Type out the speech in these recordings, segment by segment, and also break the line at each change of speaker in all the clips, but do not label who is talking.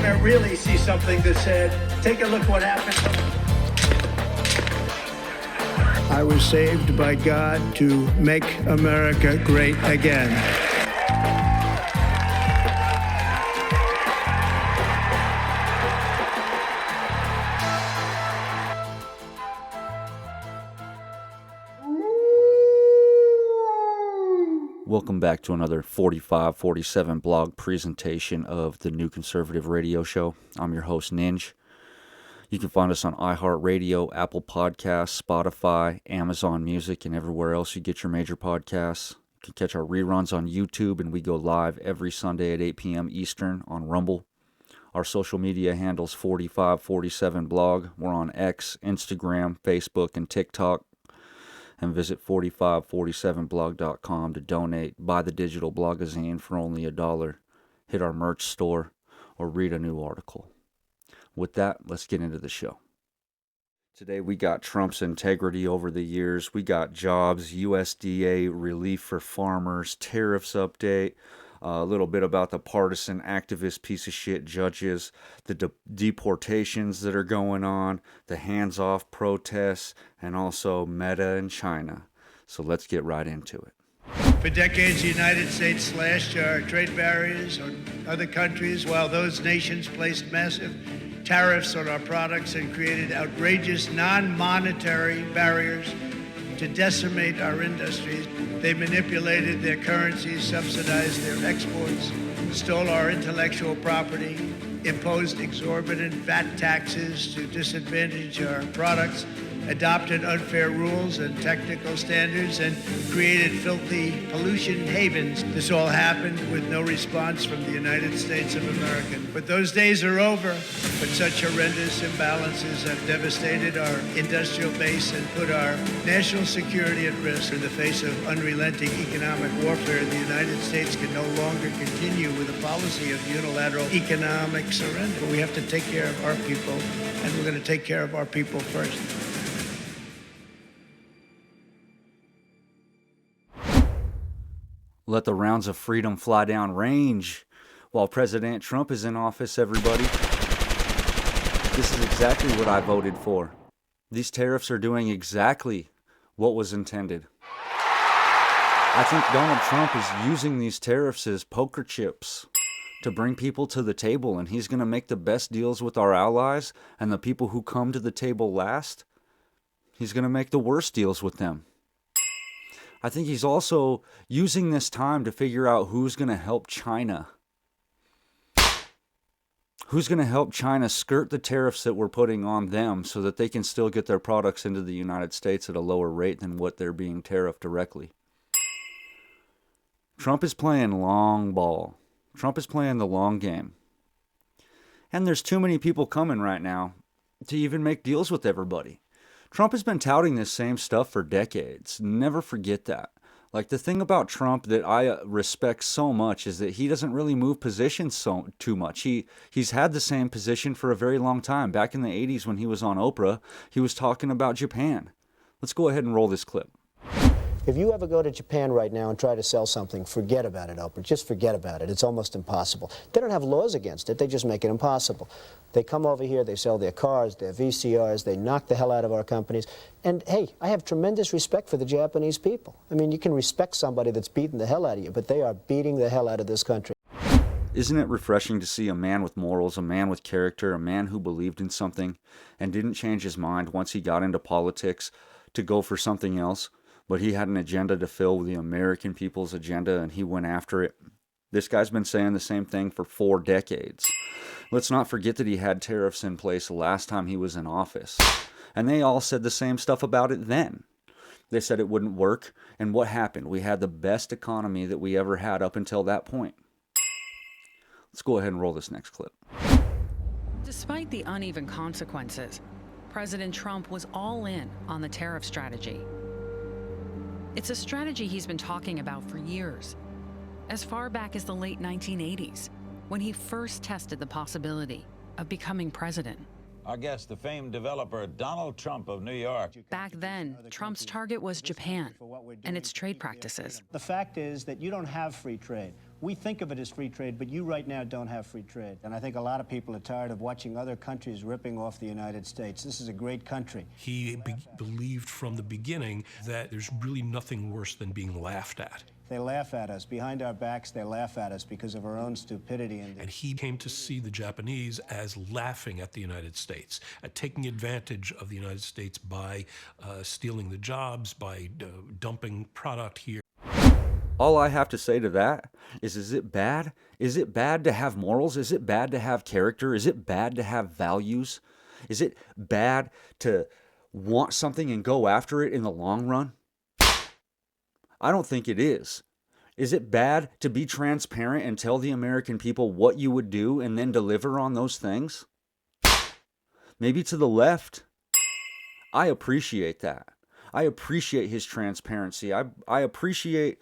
to really see something that said, take a look what happened. I was saved by God to make America great again.
Welcome back to another 4547 blog presentation of the New Conservative Radio Show. I'm your host, Ninj. You can find us on iHeartRadio, Apple Podcasts, Spotify, Amazon Music, and everywhere else you get your major podcasts. You can catch our reruns on YouTube, and we go live every Sunday at 8 p.m. Eastern on Rumble. Our social media handles 4547 blog. We're on X, Instagram, Facebook, and TikTok. And visit 4547blog.com to donate, buy the digital blogazine for only $1, hit our merch store, or read a new article. With that, let's get into the show. Today we got Trump's integrity over the years, we got jobs, USDA relief for farmers, tariffs update, a little bit about the partisan activist piece of shit judges, the deportations that are going on, the hands-off protests, and also Meta in China. So let's get right into it.
For decades, the United States slashed our trade barriers on other countries, while those nations placed massive tariffs on our products and created outrageous non-monetary barriers to decimate our industries. They manipulated their currencies, subsidized their exports, stole our intellectual property, imposed exorbitant VAT taxes to disadvantage our products, adopted unfair rules and technical standards, and created filthy pollution havens. This all happened with no response from the United States of America. But those days are over. But such horrendous imbalances have devastated our industrial base and put our national security at risk. In the face of unrelenting economic warfare, the United States can no longer continue with a policy of unilateral economic surrender. We have to take care of our people, and we're going to take care of our people first.
Let the rounds of freedom fly down range while President Trump is in office, everybody. This is exactly what I voted for. These tariffs are doing exactly what was intended. I think Donald Trump is using these tariffs as poker chips to bring people to the table, and he's going to make the best deals with our allies, and the people who come to the table last, he's going to make the worst deals with them. I think he's also using this time to figure out who's going to help China. Who's going to help China skirt the tariffs that we're putting on them so that they can still get their products into the United States at a lower rate than what they're being tariffed directly. Trump is playing long ball. Trump is playing the long game. And there's too many people coming right now to even make deals with everybody. Trump has been touting this same stuff for decades. Never forget that. Like, the thing about Trump that I respect so much is that he doesn't really move positions too much. He's had the same position for a very long time. Back in the 80s when he was on Oprah, he was talking about Japan. Let's go ahead and roll this clip.
If you ever go to Japan right now and try to sell something, forget about it, Oprah. Just forget about it. It's almost impossible. They don't have laws against it. They just make it impossible. They come over here, they sell their cars, their VCRs, they knock the hell out of our companies. And, hey, I have tremendous respect for the Japanese people. I mean, you can respect somebody that's beating the hell out of you, but they are beating the hell out of this country.
Isn't it refreshing to see a man with morals, a man with character, a man who believed in something and didn't change his mind once he got into politics to go for something else? But he had an agenda to fill the American people's agenda, and he went after it. This guy's been saying the same thing for 4 decades. Let's not forget that he had tariffs in place the last time he was in office. And they all said the same stuff about it then. They said it wouldn't work, and what happened? We had the best economy that we ever had up until that point. Let's go ahead and roll this next clip.
Despite the uneven consequences, President Trump was all in on the tariff strategy. It's a strategy he's been talking about for years, as far back as the late 1980s, when he first tested the possibility of becoming president.
Our guest, the famed developer Donald Trump of New York.
Back then, Trump's target was Japan and its trade practices.
The fact is that you don't have free trade. We think of it as free trade, but you right now don't have free trade. And I think a lot of people are tired of watching other countries ripping off the United States. This is a great country.
He believed from the beginning that there's really nothing worse than being laughed at.
They laugh at us. Behind our backs, they laugh at us because of our own stupidity.
And he came to see the Japanese as laughing at the United States, at taking advantage of the United States by stealing the jobs, by dumping product here.
All I have to say to that is it bad? Is it bad to have morals? Is it bad to have character? Is it bad to have values? Is it bad to want something and go after it in the long run? I don't think it is. Is it bad to be transparent and tell the American people what you would do and then deliver on those things? Maybe to the left. I appreciate that. I appreciate his transparency. I appreciate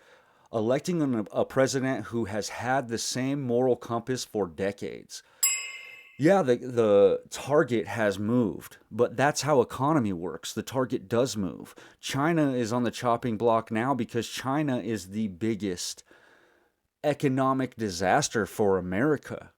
electing a president who has had the same moral compass for decades. Yeah, the target has moved, but that's how economy works. The target does move. China is on the chopping block now because China is the biggest economic disaster for America.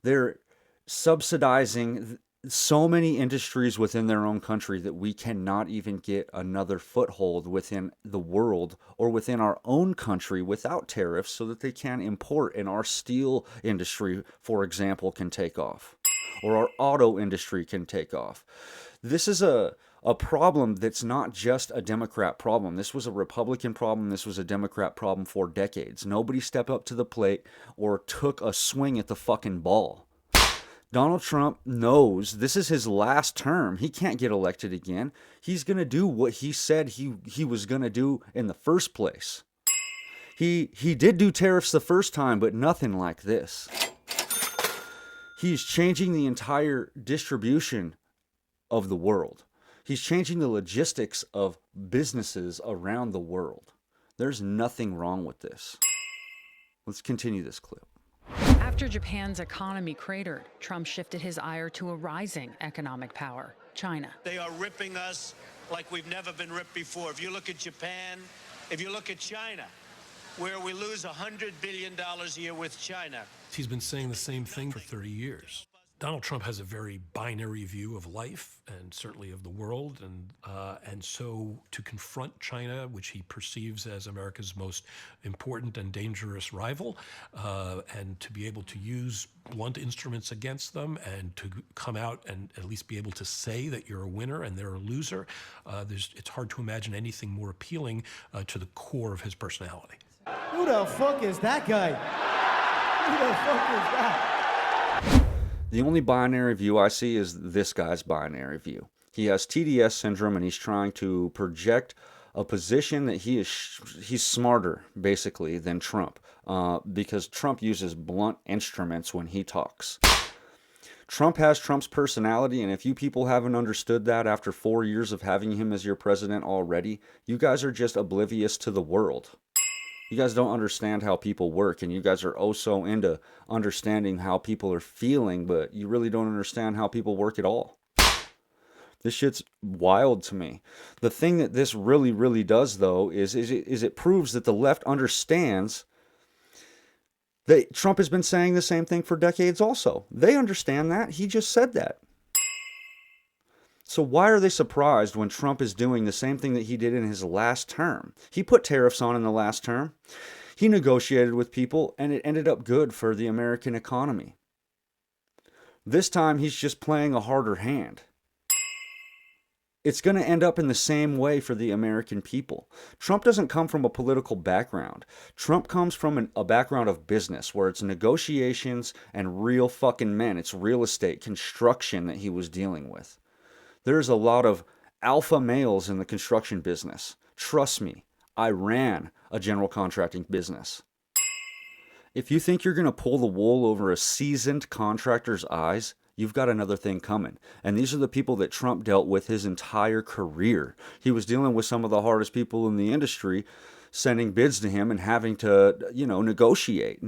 They're subsidizing so many industries within their own country that we cannot even get another foothold within the world or within our own country without tariffs so that they can import, and our steel industry, for example, can take off, or our auto industry can take off. This is a problem that's not just a Democrat problem. This was a Republican problem. This was a Democrat problem for decades. Nobody stepped up to the plate or took a swing at the fucking ball. Donald Trump knows this is his last term. He can't get elected again. He's going to do what he said he was going to do in the first place. He did do tariffs the first time, but nothing like this. He's changing the entire distribution of the world. He's changing the logistics of businesses around the world. There's nothing wrong with this. Let's continue this clip.
After Japan's economy cratered, Trump shifted his ire to a rising economic power, China.
They are ripping us like we've never been ripped before. If you look at Japan, if you look at China, where we lose $100 billion a year with China.
He's been saying the same thing for 30 years. Donald Trump has a very binary view of life and certainly of the world. And so to confront China, which he perceives as America's most important and dangerous rival, and to be able to use blunt instruments against them and to come out and at least be able to say that you're a winner and they're a loser, it's hard to imagine anything more appealing to the core of his personality.
Who the fuck is that guy? Who the fuck is that?
The only binary view I see is this guy's binary view. He has TDS syndrome and he's trying to project a position that he's smarter, basically, than Trump, because Trump uses blunt instruments when he talks. Trump has Trump's personality, and if you people haven't understood that after 4 years of having him as your president already, you guys are just oblivious to the world. You guys don't understand how people work, and you guys are oh so into understanding how people are feeling, but you really don't understand how people work at all. This shit's wild to me. The thing that this really, really does, though, is it proves that the left understands that Trump has been saying the same thing for decades also. They understand that. He just said that. So why are they surprised when Trump is doing the same thing that he did in his last term? He put tariffs on in the last term. He negotiated with people, and it ended up good for the American economy. This time, he's just playing a harder hand. It's going to end up in the same way for the American people. Trump doesn't come from a political background. Trump comes from a background of business, where it's negotiations and real fucking men. It's real estate, construction that he was dealing with. There's a lot of alpha males in the construction business. Trust me, I ran a general contracting business. If you think you're going to pull the wool over a seasoned contractor's eyes, you've got another thing coming. And these are the people that Trump dealt with his entire career. He was dealing with some of the hardest people in the industry, sending bids to him and having to, negotiate.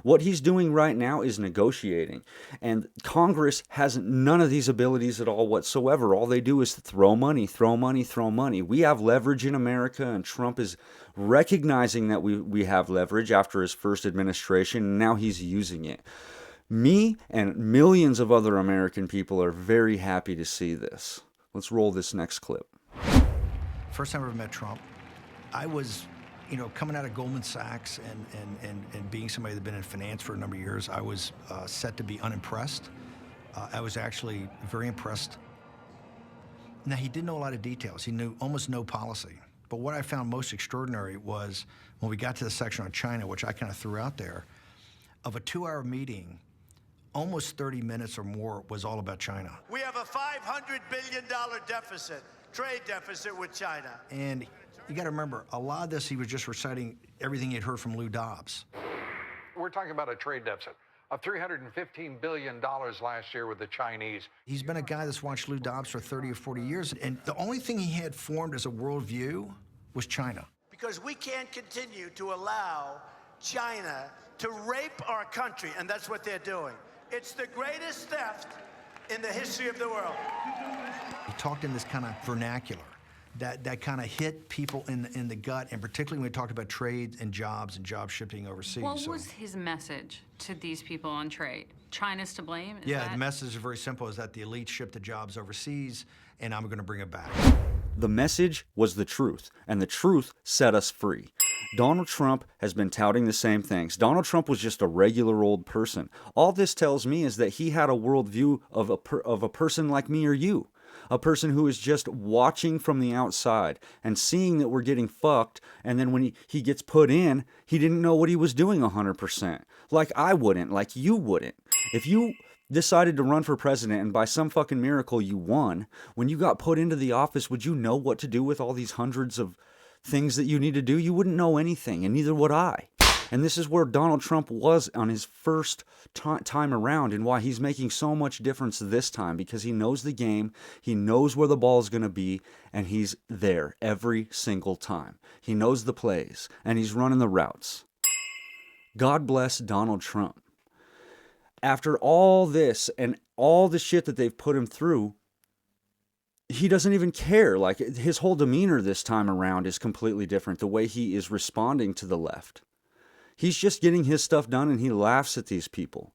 What he's doing right now is negotiating. And Congress has none of these abilities at all whatsoever. All they do is throw money. We have leverage in America, and Trump is recognizing that we have leverage after his first administration, and now he's using it. Me and millions of other American people are very happy to see this. Let's roll this next clip.
First time I ever met Trump, I was, coming out of Goldman Sachs and being somebody that had been in finance for a number of years, I was set to be unimpressed. I was actually very impressed. Now, he didn't know a lot of details. He knew almost no policy. But what I found most extraordinary was when we got to the section on China, which I kind of threw out there, of a 2-hour meeting, almost 30 minutes or more was all about China.
We have a $500 billion deficit, trade deficit with China.
And you got to remember, a lot of this, he was just reciting everything he'd heard from Lou Dobbs.
We're talking about a trade deficit of $315 billion last year with the Chinese.
He's been a guy that's watched Lou Dobbs for 30 or 40 years, and the only thing he had formed as a worldview was China.
Because we can't continue to allow China to rape our country, and that's what they're doing. It's the greatest theft in the history of the world.
He talked in this kind of vernacular that kind of hit people in the gut, and particularly when we talked about trade and job shifting overseas.
What was his message to these people on trade? China's to blame?
The message is very simple, is that the elite ship the jobs overseas, and I'm going to bring it back.
The message was the truth, and the truth set us free. Donald Trump has been touting the same things. Donald Trump was just a regular old person. All this tells me is that he had a worldview of a person like me or you. A person who is just watching from the outside and seeing that we're getting fucked, and then when he gets put in, he didn't know what he was doing 100%. Like I wouldn't, like you wouldn't. If you decided to run for president and by some fucking miracle you won, when you got put into the office, would you know what to do with all these hundreds of things that you need to do? You wouldn't know anything, and neither would I. And this is where Donald Trump was on his first time around, and why he's making so much difference this time, because he knows the game, he knows where the ball is going to be, and he's there every single time. He knows the plays, and he's running the routes. God bless Donald Trump. After all this and all the shit that they've put him through, he doesn't even care. Like, his whole demeanor this time around is completely different. The way he is responding to the left. He's just getting his stuff done, and he laughs at these people.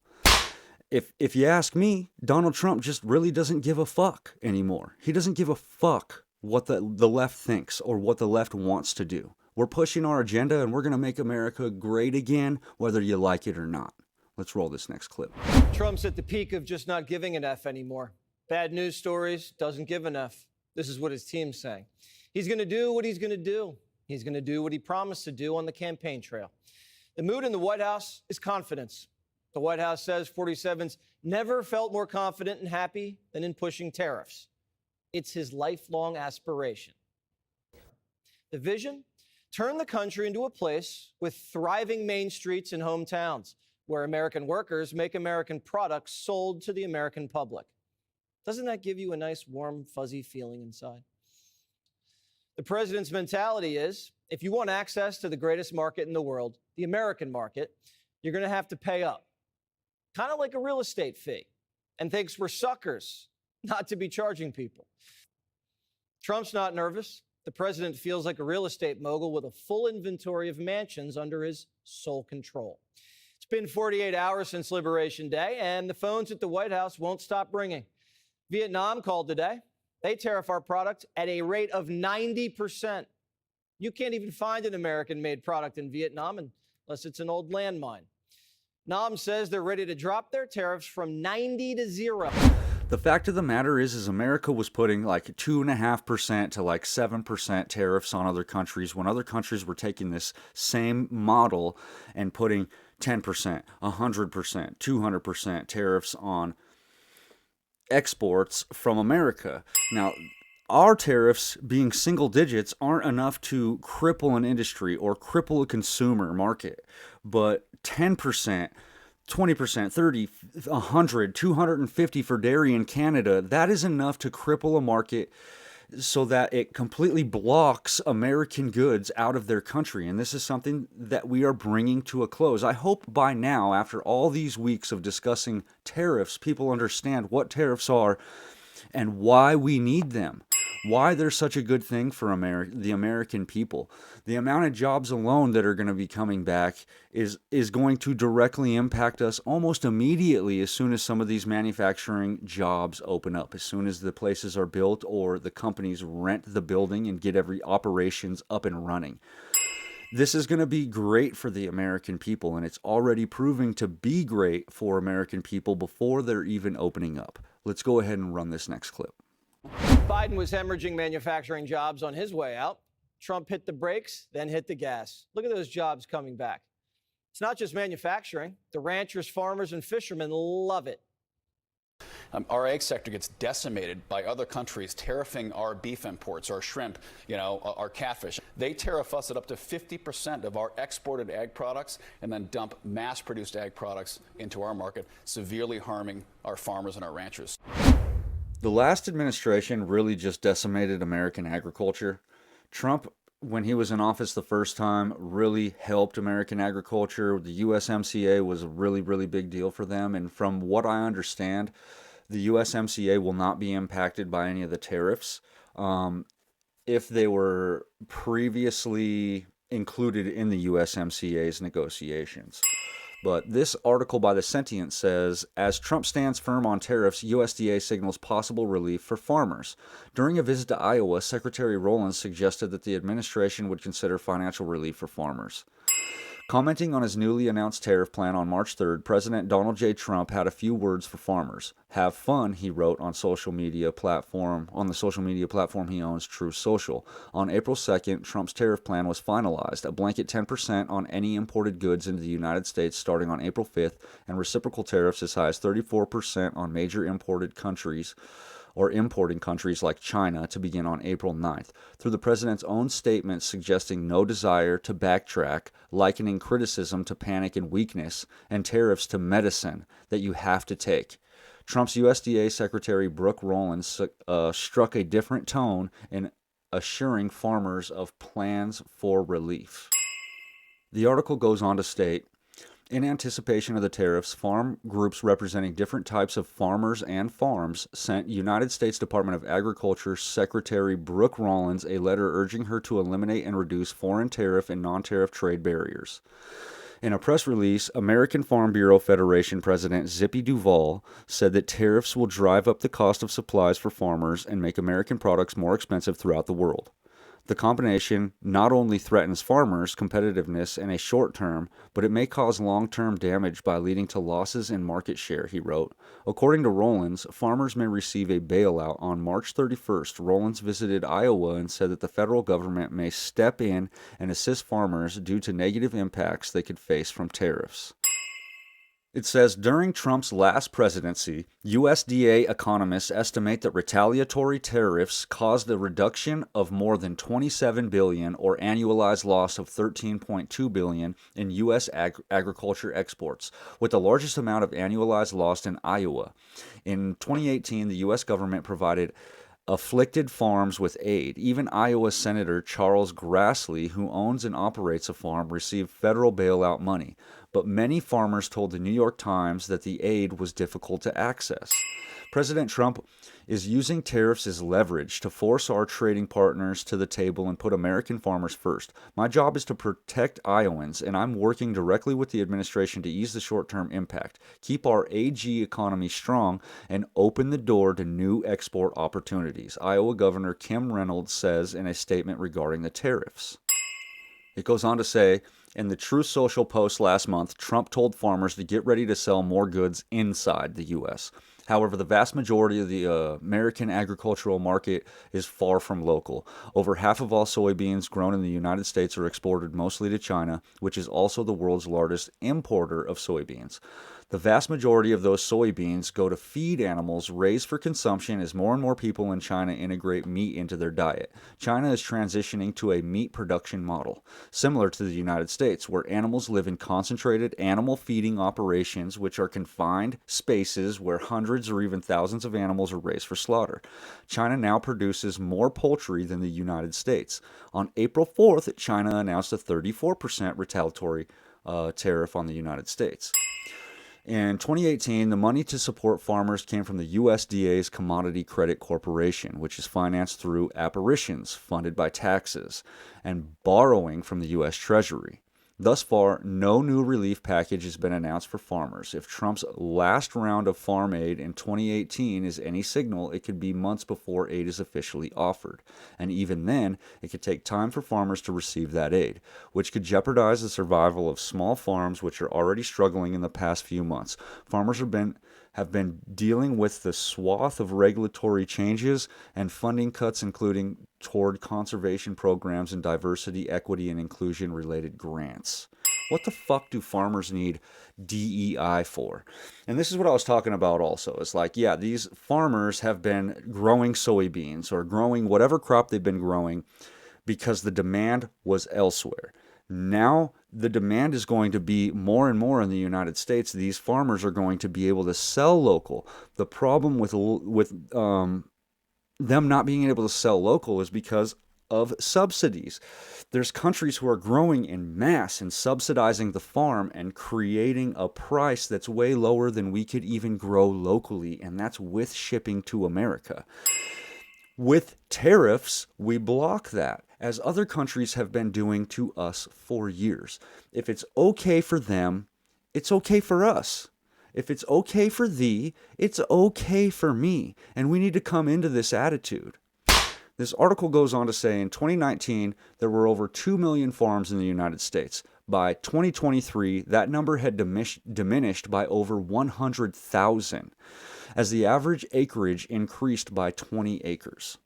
If you ask me, Donald Trump just really doesn't give a fuck anymore. He doesn't give a fuck what the left thinks or what the left wants to do. We're pushing our agenda, and we're going to make America great again, whether you like it or not. Let's roll this next clip.
Trump's at the peak of just not giving an F anymore. Bad news stories, doesn't give an F. This is what his team's saying. He's going to do what he's going to do. He's going to do what he promised to do on the campaign trail. The mood in the White House is confidence. The White House says 47's never felt more confident and happy than in pushing tariffs. It's his lifelong aspiration. The vision? Turn the country into a place with thriving main streets and hometowns, where American workers make American products sold to the American public. Doesn't that give you a nice, warm, fuzzy feeling inside? The president's mentality is, if you want access to the greatest market in the world, the American market, you're going to have to pay up. Kind of like a real estate fee. And thinks we're suckers not to be charging people. Trump's not nervous. The president feels like a real estate mogul with a full inventory of mansions under his sole control. It's been 48 hours since Liberation Day, and the phones at the White House won't stop ringing. Vietnam called today. They tariff our product at a rate of 90%. You can't even find an American-made product in Vietnam unless it's an old landmine. Nam says they're ready to drop their tariffs from 90 to 0.
The fact of the matter is America was putting like 2.5% to like 7% tariffs on other countries, when other countries were taking this same model and putting 10%, 100%, 200% tariffs on exports from America. Now, our tariffs being single digits aren't enough to cripple an industry or cripple a consumer market, but 10%, 20%, 30, 100, 250 for dairy in Canada, that is enough to cripple a market so that it completely blocks American goods out of their country. And this is something that we are bringing to a close. I hope by now, after all these weeks of discussing tariffs, people understand what tariffs are and why we need them. Why they're such a good thing for the American people. The amount of jobs alone that are going to be coming back is going to directly impact us almost immediately as soon as some of these manufacturing jobs open up, as soon as the places are built or the companies rent the building and get every operations up and running. This is going to be great for the American people, and it's already proving to be great for American people before they're even opening up. Let's go ahead and run this next clip.
Biden was hemorrhaging manufacturing jobs on his way out. Trump hit the brakes, then hit the gas. Look at those jobs coming back. It's not just manufacturing. The ranchers, farmers, and fishermen love it.
Our egg sector gets decimated by other countries tariffing our beef imports, our shrimp, our catfish. They tariff us at up to 50% of our exported egg products and then dump mass-produced egg products into our market, severely harming our farmers and our ranchers.
The last administration really just decimated American agriculture. Trump, when he was in office the first time, really helped American agriculture. The USMCA was a really, really big deal for them. And from what I understand, the USMCA will not be impacted by any of the tariffs if they were previously included in the USMCA's negotiations. But this article by The Sentient says, as Trump stands firm on tariffs, USDA signals possible relief for farmers. During a visit to Iowa, Secretary Rowland suggested that the administration would consider financial relief for farmers. Commenting on his newly announced tariff plan on March 3rd, President Donald J. Trump had a few words for farmers. Have fun, he wrote on the social media platform he owns, Truth Social. On April 2nd, Trump's tariff plan was finalized, a blanket 10% on any imported goods into the United States starting on April 5th, and reciprocal tariffs as high as 34% on major importing countries like China to begin on April 9th, through the president's own statements suggesting no desire to backtrack, likening criticism to panic and weakness, and tariffs to medicine that you have to take. Trump's USDA Secretary Brooke Rowland struck a different tone in assuring farmers of plans for relief. The article goes on to state, in anticipation of the tariffs, farm groups representing different types of farmers and farms sent United States Department of Agriculture Secretary Brooke Rollins a letter urging her to eliminate and reduce foreign tariff and non-tariff trade barriers. In a press release, American Farm Bureau Federation President Zippy Duvall said that tariffs will drive up the cost of supplies for farmers and make American products more expensive throughout the world. The combination not only threatens farmers' competitiveness in a short term, but it may cause long-term damage by leading to losses in market share, he wrote. According to Rollins, farmers may receive a bailout. On March 31st, Rollins visited Iowa and said that the federal government may step in and assist farmers due to negative impacts they could face from tariffs. It says, during Trump's last presidency, USDA economists estimate that retaliatory tariffs caused a reduction of more than $27 billion or annualized loss of $13.2 billion in U.S. agriculture exports, with the largest amount of annualized loss in Iowa. In 2018, the U.S. government provided afflicted farms with aid. Even Iowa Senator Charles Grassley, who owns and operates a farm, received federal bailout money. But many farmers told the New York Times that the aid was difficult to access. President Trump is using tariffs as leverage to force our trading partners to the table and put American farmers first. My job is to protect Iowans, and I'm working directly with the administration to ease the short-term impact, keep our AG economy strong, and open the door to new export opportunities, Iowa Governor Kim Reynolds says in a statement regarding the tariffs. It goes on to say, in the Truth Social post last month, Trump told farmers to get ready to sell more goods inside the U.S. However, the vast majority of the American agricultural market is far from local. Over half of all soybeans grown in the United States are exported mostly to China, which is also the world's largest importer of soybeans. The vast majority of those soybeans go to feed animals raised for consumption as more and more people in China integrate meat into their diet. China is transitioning to a meat production model, similar to the United States, where animals live in concentrated animal feeding operations, which are confined spaces where hundreds or even thousands of animals are raised for slaughter. China now produces more poultry than the United States. On April 4th, China announced a 34% retaliatory tariff on the United States. In 2018, the money to support farmers came from the USDA's Commodity Credit Corporation, which is financed through apparitions funded by taxes and borrowing from the U.S. Treasury. Thus far, no new relief package has been announced for farmers. If Trump's last round of farm aid in 2018 is any signal, it could be months before aid is officially offered. And even then, it could take time for farmers to receive that aid, which could jeopardize the survival of small farms which are already struggling in the past few months. Farmers have been dealing with the swath of regulatory changes and funding cuts, including toward conservation programs and diversity, equity, and inclusion related grants. What the fuck do farmers need DEI for? And this is what I was talking about also. It's like, yeah, these farmers have been growing soybeans or growing whatever crop they've been growing because the demand was elsewhere. Now the demand is going to be more and more in the United States. These farmers are going to be able to sell local. The problem with them not being able to sell local is because of subsidies. There's countries who are growing in mass and subsidizing the farm and creating a price that's way lower than we could even grow locally, and that's with shipping to America. With tariffs, we block that, as other countries have been doing to us for years. If it's okay for them, it's okay for us. If it's okay for thee, it's okay for me. And we need to come into this attitude. This article goes on to say in 2019, there were over 2 million farms in the United States. By 2023, that number had diminished by over 100,000, as the average acreage increased by 20 acres.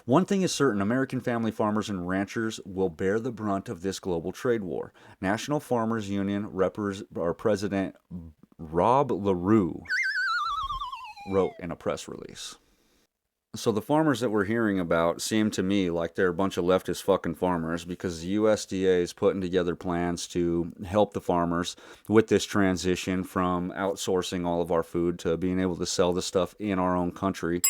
One thing is certain, American family farmers and ranchers will bear the brunt of this global trade war. National Farmers Union President Rob LaRue wrote in a press release. So the farmers that we're hearing about seem to me like they're a bunch of leftist fucking farmers, because the USDA is putting together plans to help the farmers with this transition from outsourcing all of our food to being able to sell the stuff in our own country.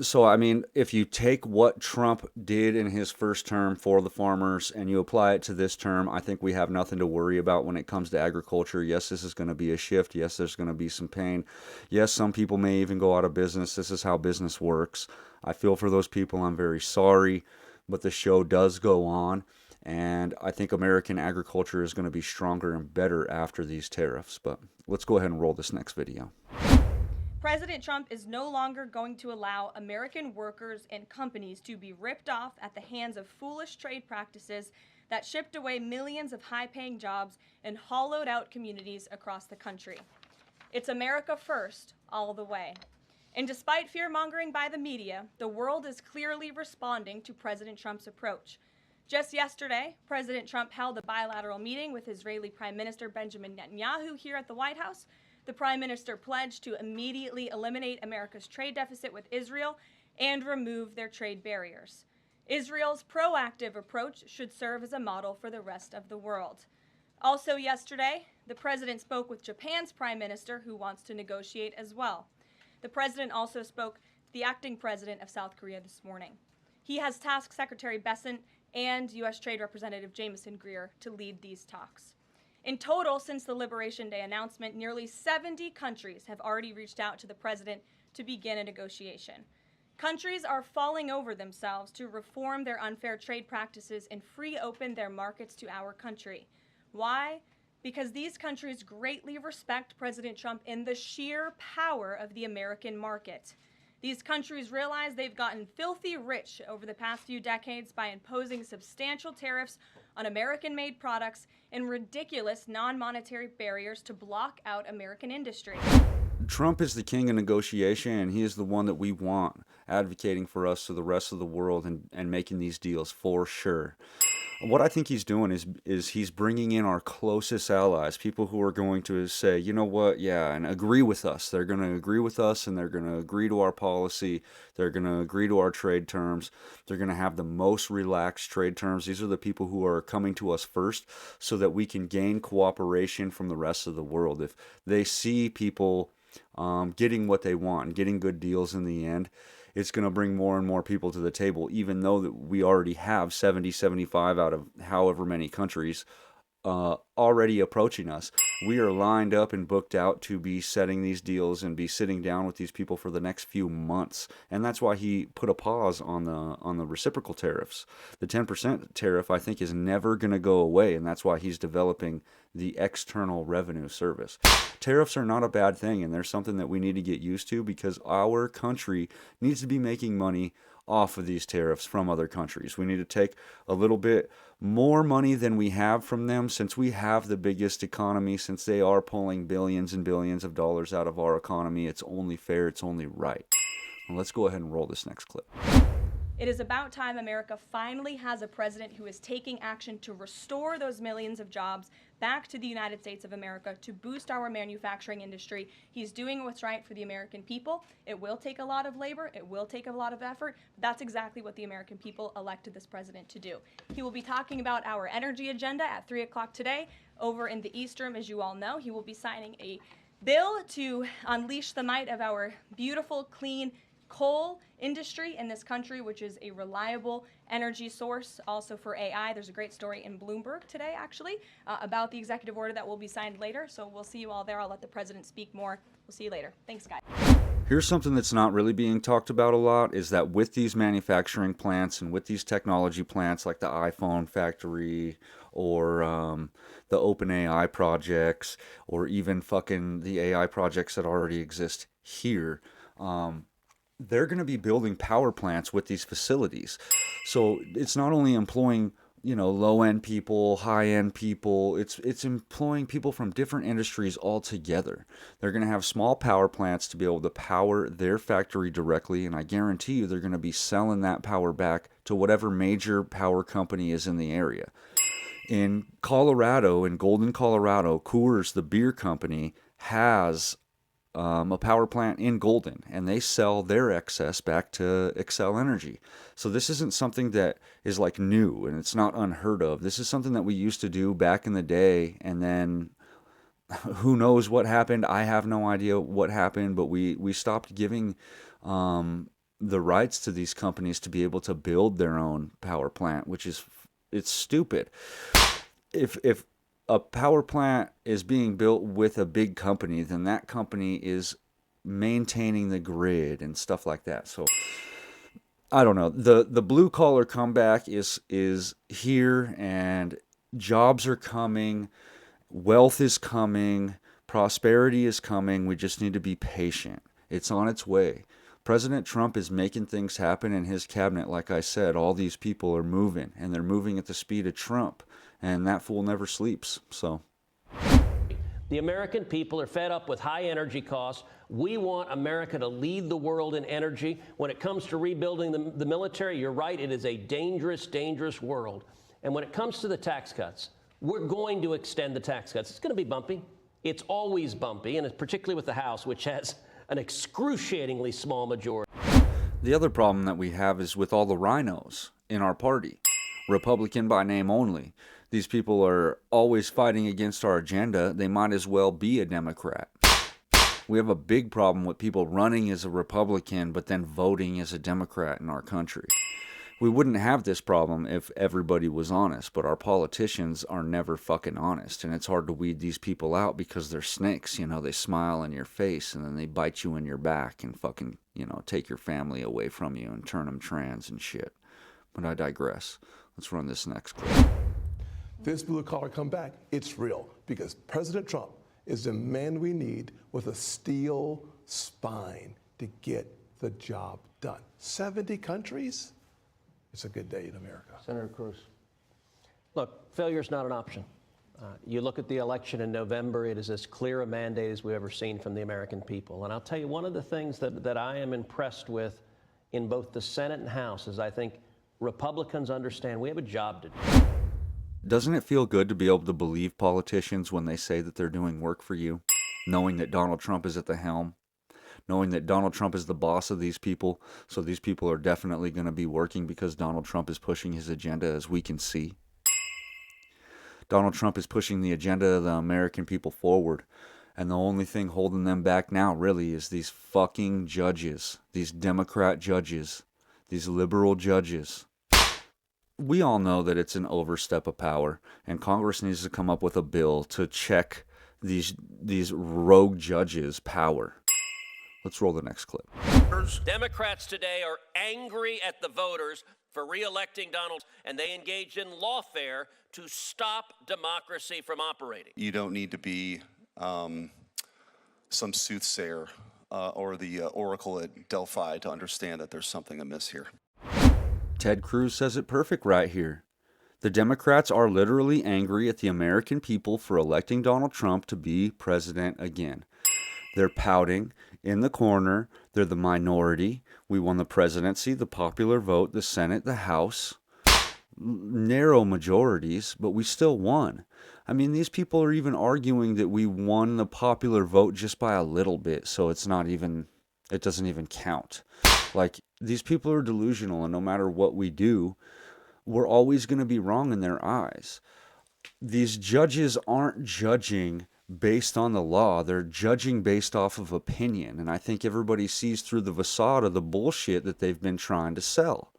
So, I mean, if you take what Trump did in his first term for the farmers and you apply it to this term, I think we have nothing to worry about when it comes to agriculture. Yes, this is going to be a shift. Yes, there's going to be some pain. Yes, some people may even go out of business. This is how business works. I feel for those people. I'm very sorry, but the show does go on. And I think American agriculture is going to be stronger and better after these tariffs. But let's go ahead and roll this next video.
President Trump is no longer going to allow American workers and companies to be ripped off at the hands of foolish trade practices that shipped away millions of high-paying jobs and hollowed out communities across the country. It's America first, all the way. And despite fear-mongering by the media, the world is clearly responding to President Trump's approach. Just yesterday, President Trump held a bilateral meeting with Israeli Prime Minister Benjamin Netanyahu here at the White House. The Prime Minister pledged to immediately eliminate America's trade deficit with Israel and remove their trade barriers. Israel's proactive approach should serve as a model for the rest of the world. Also yesterday, the President spoke with Japan's Prime Minister, who wants to negotiate as well. The President also spoke to the acting President of South Korea this morning. He has tasked Secretary Bessent and U.S. Trade Representative Jamieson Greer to lead these talks. In total, since the Liberation Day announcement, nearly 70 countries have already reached out to the president to begin a negotiation. Countries are falling over themselves to reform their unfair trade practices and free open their markets to our country. Why? Because these countries greatly respect President Trump in the sheer power of the American market. These countries realize they've gotten filthy rich over the past few decades by imposing substantial tariffs on American-made products and ridiculous non-monetary barriers to block out American industry.
Trump is the king of negotiation, and he is the one that we want advocating for us to the rest of the world and making these deals for sure. What I think he's doing is he's bringing in our closest allies, people who are going to say, you know what, yeah, and agree with us. They're going to agree with us, and they're going to agree to our policy. They're going to agree to our trade terms. They're going to have the most relaxed trade terms. These are the people who are coming to us first so that we can gain cooperation from the rest of the world. If they see people getting what they want and getting good deals in the end, it's going to bring more and more people to the table, even though that we already have 70, 75 out of however many countries already approaching us. We are lined up and booked out to be setting these deals and be sitting down with these people for the next few months. And that's why he put a pause on the reciprocal tariffs. The 10% tariff, I think, is never going to go away, and that's why he's developing the external revenue service. Tariffs are not a bad thing, and they're something that we need to get used to because our country needs to be making money off of these tariffs from other countries. We need to take a little bit more money than we have from them, since we have the biggest economy, since they are pulling billions and billions of dollars out of our economy. It's only fair, it's only right. Well, let's go ahead and roll this next clip.
It is about time America finally has a president who is taking action to restore those millions of jobs back to the United States of America, to boost our manufacturing industry. He's doing what's right for the American people. It will take a lot of labor. It will take a lot of effort. But that's exactly what the American people elected this president to do. He will be talking about our energy agenda at 3 o'clock today. Over in the East Room, as you all know, he will be signing a bill to unleash the might of our beautiful, clean coal industry in this country, which is a reliable energy source also for AI. There's a great story in Bloomberg today, actually, about the executive order that will be signed later. So we'll see you all there. I'll let the president speak more. We'll see you later. Thanks, guys.
Here's something that's not really being talked about a lot, is that with these manufacturing plants and with these technology plants like the iPhone factory or the OpenAI projects, or even fucking the AI projects that already exist here, they're going to be building power plants with these facilities. So it's not only employing, you know, low-end people, high-end people, it's employing people from different industries all together. They're going to have small power plants to be able to power their factory directly, and I guarantee you they're going to be selling that power back to whatever major power company is in the area. In Colorado, in Golden, Colorado, Coors, the beer company, has a power plant in Golden, and they sell their excess back to Xcel Energy. So this isn't something that is like new, and it's not unheard of. This is something that we used to do back in the day, and then who knows what happened. I have no idea what happened, but we stopped giving the rights to these companies to be able to build their own power plant, which is, it's stupid. If a power plant is being built with a big company, then that company is maintaining the grid and stuff like that. So I don't know. The blue collar comeback is here, and jobs are coming, wealth is coming, prosperity is coming. We just need to be patient. It's on its way. President Trump is making things happen in his cabinet. Like I said, all these people are moving, and they're moving at the speed of Trump. And that fool never sleeps, so.
The American people are fed up with high energy costs. We want America to lead the world in energy. When it comes to rebuilding the military, you're right, it is a dangerous, dangerous world. And when it comes to the tax cuts, we're going to extend the tax cuts. It's going to be bumpy. It's always bumpy, and it's particularly with the House, which has an excruciatingly small majority.
The other problem that we have is with all the rhinos in our party, Republican by name only. These people are always fighting against our agenda. They might as well be a Democrat. We have a big problem with people running as a Republican but then voting as a Democrat in our country. We wouldn't have this problem if everybody was honest, but our politicians are never fucking honest, and it's hard to weed these people out because they're snakes. You know, they smile in your face and then they bite you in your back and fucking, you know, take your family away from you and turn them trans and shit. But I digress. Let's run this next clip.
This blue collar comeback, it's real, because President Trump is the man we need with a steel spine to get the job done. 70 countries? It's a good day in America.
Senator Cruz.
Look, failure is not an option. You look at the election in November, it is as clear a mandate as we've ever seen from the American people. And I'll tell you, one of the things that I am impressed with in both the Senate and House is I think Republicans understand we have a job to do.
Doesn't it feel good to be able to believe politicians when they say that they're doing work for you, knowing that Donald Trump is at the helm, knowing that Donald Trump is the boss of these people, so these people are definitely going to be working because Donald Trump is pushing his agenda, as we can see. Donald Trump is pushing the agenda of the American people forward, and the only thing holding them back now really is these fucking judges, these Democrat judges, these liberal judges. We all know that it's an overstep of power, and Congress needs to come up with a bill to check these rogue judges' power. Let's roll the next clip.
Democrats today are angry at the voters for re-electing Donald, and they engaged in lawfare to stop democracy from operating.
You don't need to be some soothsayer or the oracle at Delphi to understand that there's something amiss here.
Ted Cruz says it perfect right here. The Democrats are literally angry at the American people for electing Donald Trump to be president again. They're pouting in the corner. They're the minority. We won the presidency, the popular vote, the Senate, the House. Narrow majorities, but we still won. I mean, these people are even arguing that we won the popular vote just by a little bit, so it doesn't even count. Like, these people are delusional, and no matter what we do, we're always going to be wrong in their eyes. These judges aren't judging based on the law. They're judging based off of opinion, and I think everybody sees through the facade of the bullshit that they've been trying to sell.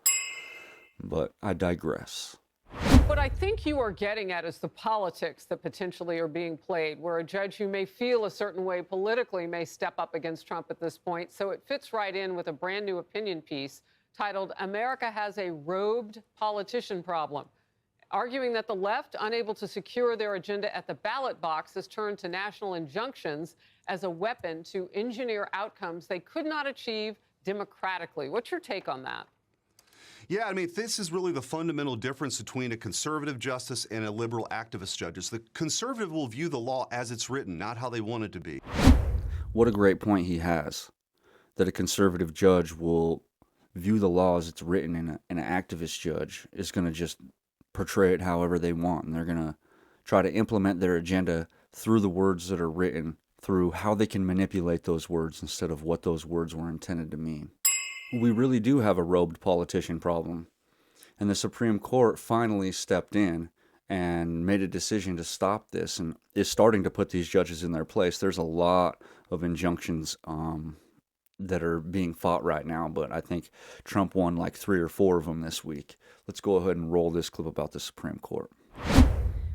But I digress.
What I think you are getting at is the politics that potentially are being played, where a judge who may feel a certain way politically may step up against Trump at this point. So it fits right in with a brand new opinion piece titled, "America Has a Robed Politician Problem," arguing that the left, unable to secure their agenda at the ballot box, has turned to national injunctions as a weapon to engineer outcomes they could not achieve democratically. What's your take on that?
Yeah, I mean, this is really the fundamental difference between a conservative justice and a liberal activist judge. The conservative will view the law as it's written, not how they want it to be.
What a great point he has, that a conservative judge will view the law as it's written, and an activist judge is going to just portray it however they want, and they're going to try to implement their agenda through the words that are written, through how they can manipulate those words instead of what those words were intended to mean. We really do have a robed politician problem, and the Supreme Court finally stepped in and made a decision to stop this and is starting to put these judges in their place. There's a lot of injunctions that are being fought right now, but I think Trump won like 3 or 4 of them this week. Let's go ahead and roll this clip about the Supreme Court.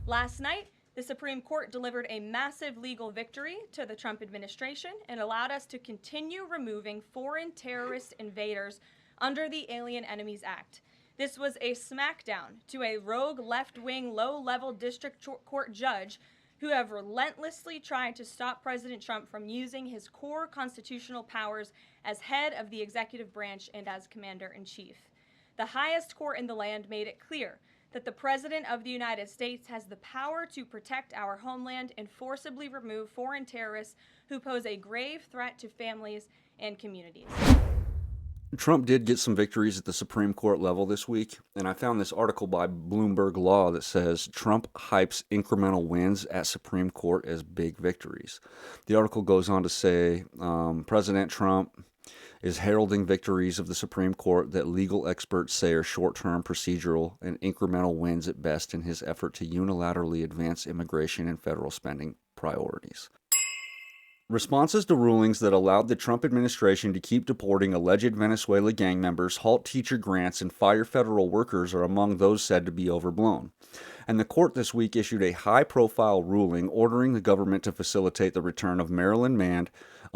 Last night, the Supreme Court delivered a massive legal victory to the Trump administration and allowed us to continue removing foreign terrorist invaders under the Alien Enemies Act. This was a smackdown to a rogue left-wing, low-level district court judge who have relentlessly tried to stop President Trump from using his core constitutional powers as head of the executive branch and as commander-in-chief. The highest court in the land made it clear that the President of the United States has the power to protect our homeland and forcibly remove foreign terrorists who pose a grave threat to families and communities.
Trump did get some victories at the Supreme Court level this week, and I found this article by Bloomberg Law that says Trump hypes incremental wins at Supreme Court as big victories. The article goes on to say President Trump is heralding victories of the Supreme Court that legal experts say are short-term, procedural, and incremental wins at best in his effort to unilaterally advance immigration and federal spending priorities. Responses to rulings that allowed the Trump administration to keep deporting alleged Venezuela gang members, halt teacher grants, and fire federal workers are among those said to be overblown. And the court this week issued a high-profile ruling ordering the government to facilitate the return of a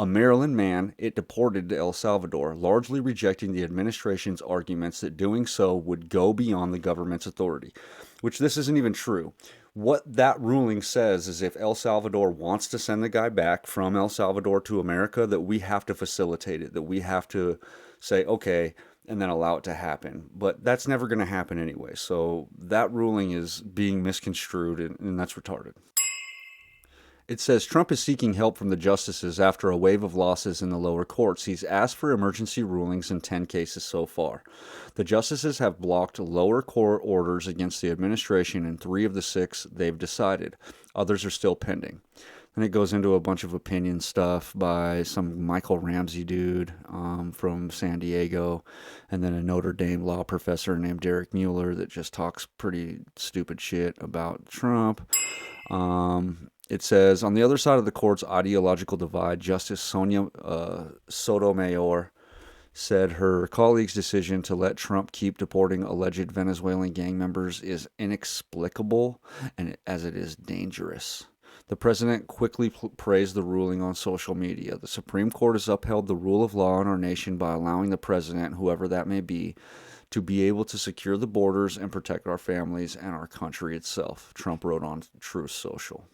Maryland man it deported to El Salvador, largely rejecting the administration's arguments that doing so would go beyond the government's authority, which this isn't even true. What that ruling says is if El Salvador wants to send the guy back from El Salvador to America, that we have to facilitate it, that we have to say, okay, and then allow it to happen. But that's never going to happen anyway. So that ruling is being misconstrued, and that's retarded. It says Trump is seeking help from the justices after a wave of losses in the lower courts. He's asked for emergency rulings in 10 cases so far. The justices have blocked lower court orders against the administration in 3 of the 6 they've decided. Others are still pending. And it goes into a bunch of opinion stuff by some Michael Ramsey dude from San Diego, and then a Notre Dame law professor named Derek Mueller that just talks pretty stupid shit about Trump. It says, on the other side of the court's ideological divide, Justice Sonia Sotomayor said her colleague's decision to let Trump keep deporting alleged Venezuelan gang members is inexplicable and as it is dangerous. The president quickly praised the ruling on social media. The Supreme Court has upheld the rule of law in our nation by allowing the president, whoever that may be, to be able to secure the borders and protect our families and our country itself, Trump wrote on Truth Social.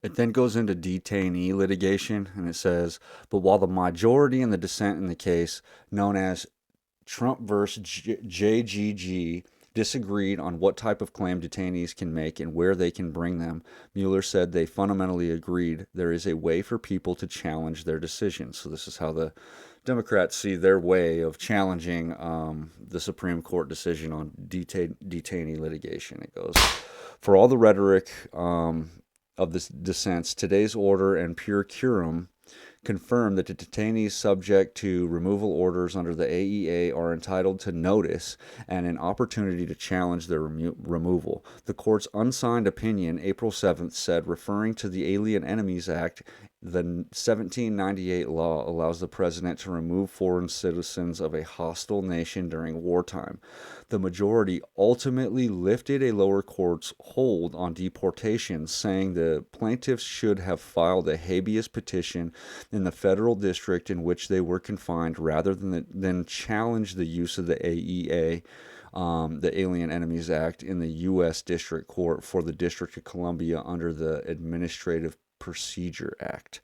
It then goes into detainee litigation, and it says, but while the majority and the dissent in the case, known as Trump versus JGG, disagreed on what type of claim detainees can make and where they can bring them, Mueller said they fundamentally agreed there is a way for people to challenge their decisions. So this is how the Democrats see their way of challenging the Supreme Court decision on detainee litigation. It goes, for all the rhetoric of the dissents, today's order and pure curum confirm that the detainees subject to removal orders under the AEA are entitled to notice and an opportunity to challenge their removal. The court's unsigned opinion, April 7th, said, referring to the Alien Enemies Act, the 1798 law allows the president to remove foreign citizens of a hostile nation during wartime. The majority ultimately lifted a lower court's hold on deportations, saying the plaintiffs should have filed a habeas petition in the federal district in which they were confined rather than challenge the use of the AEA, the Alien Enemies Act, in the U.S. District Court for the District of Columbia under the Administrative Procedure Act.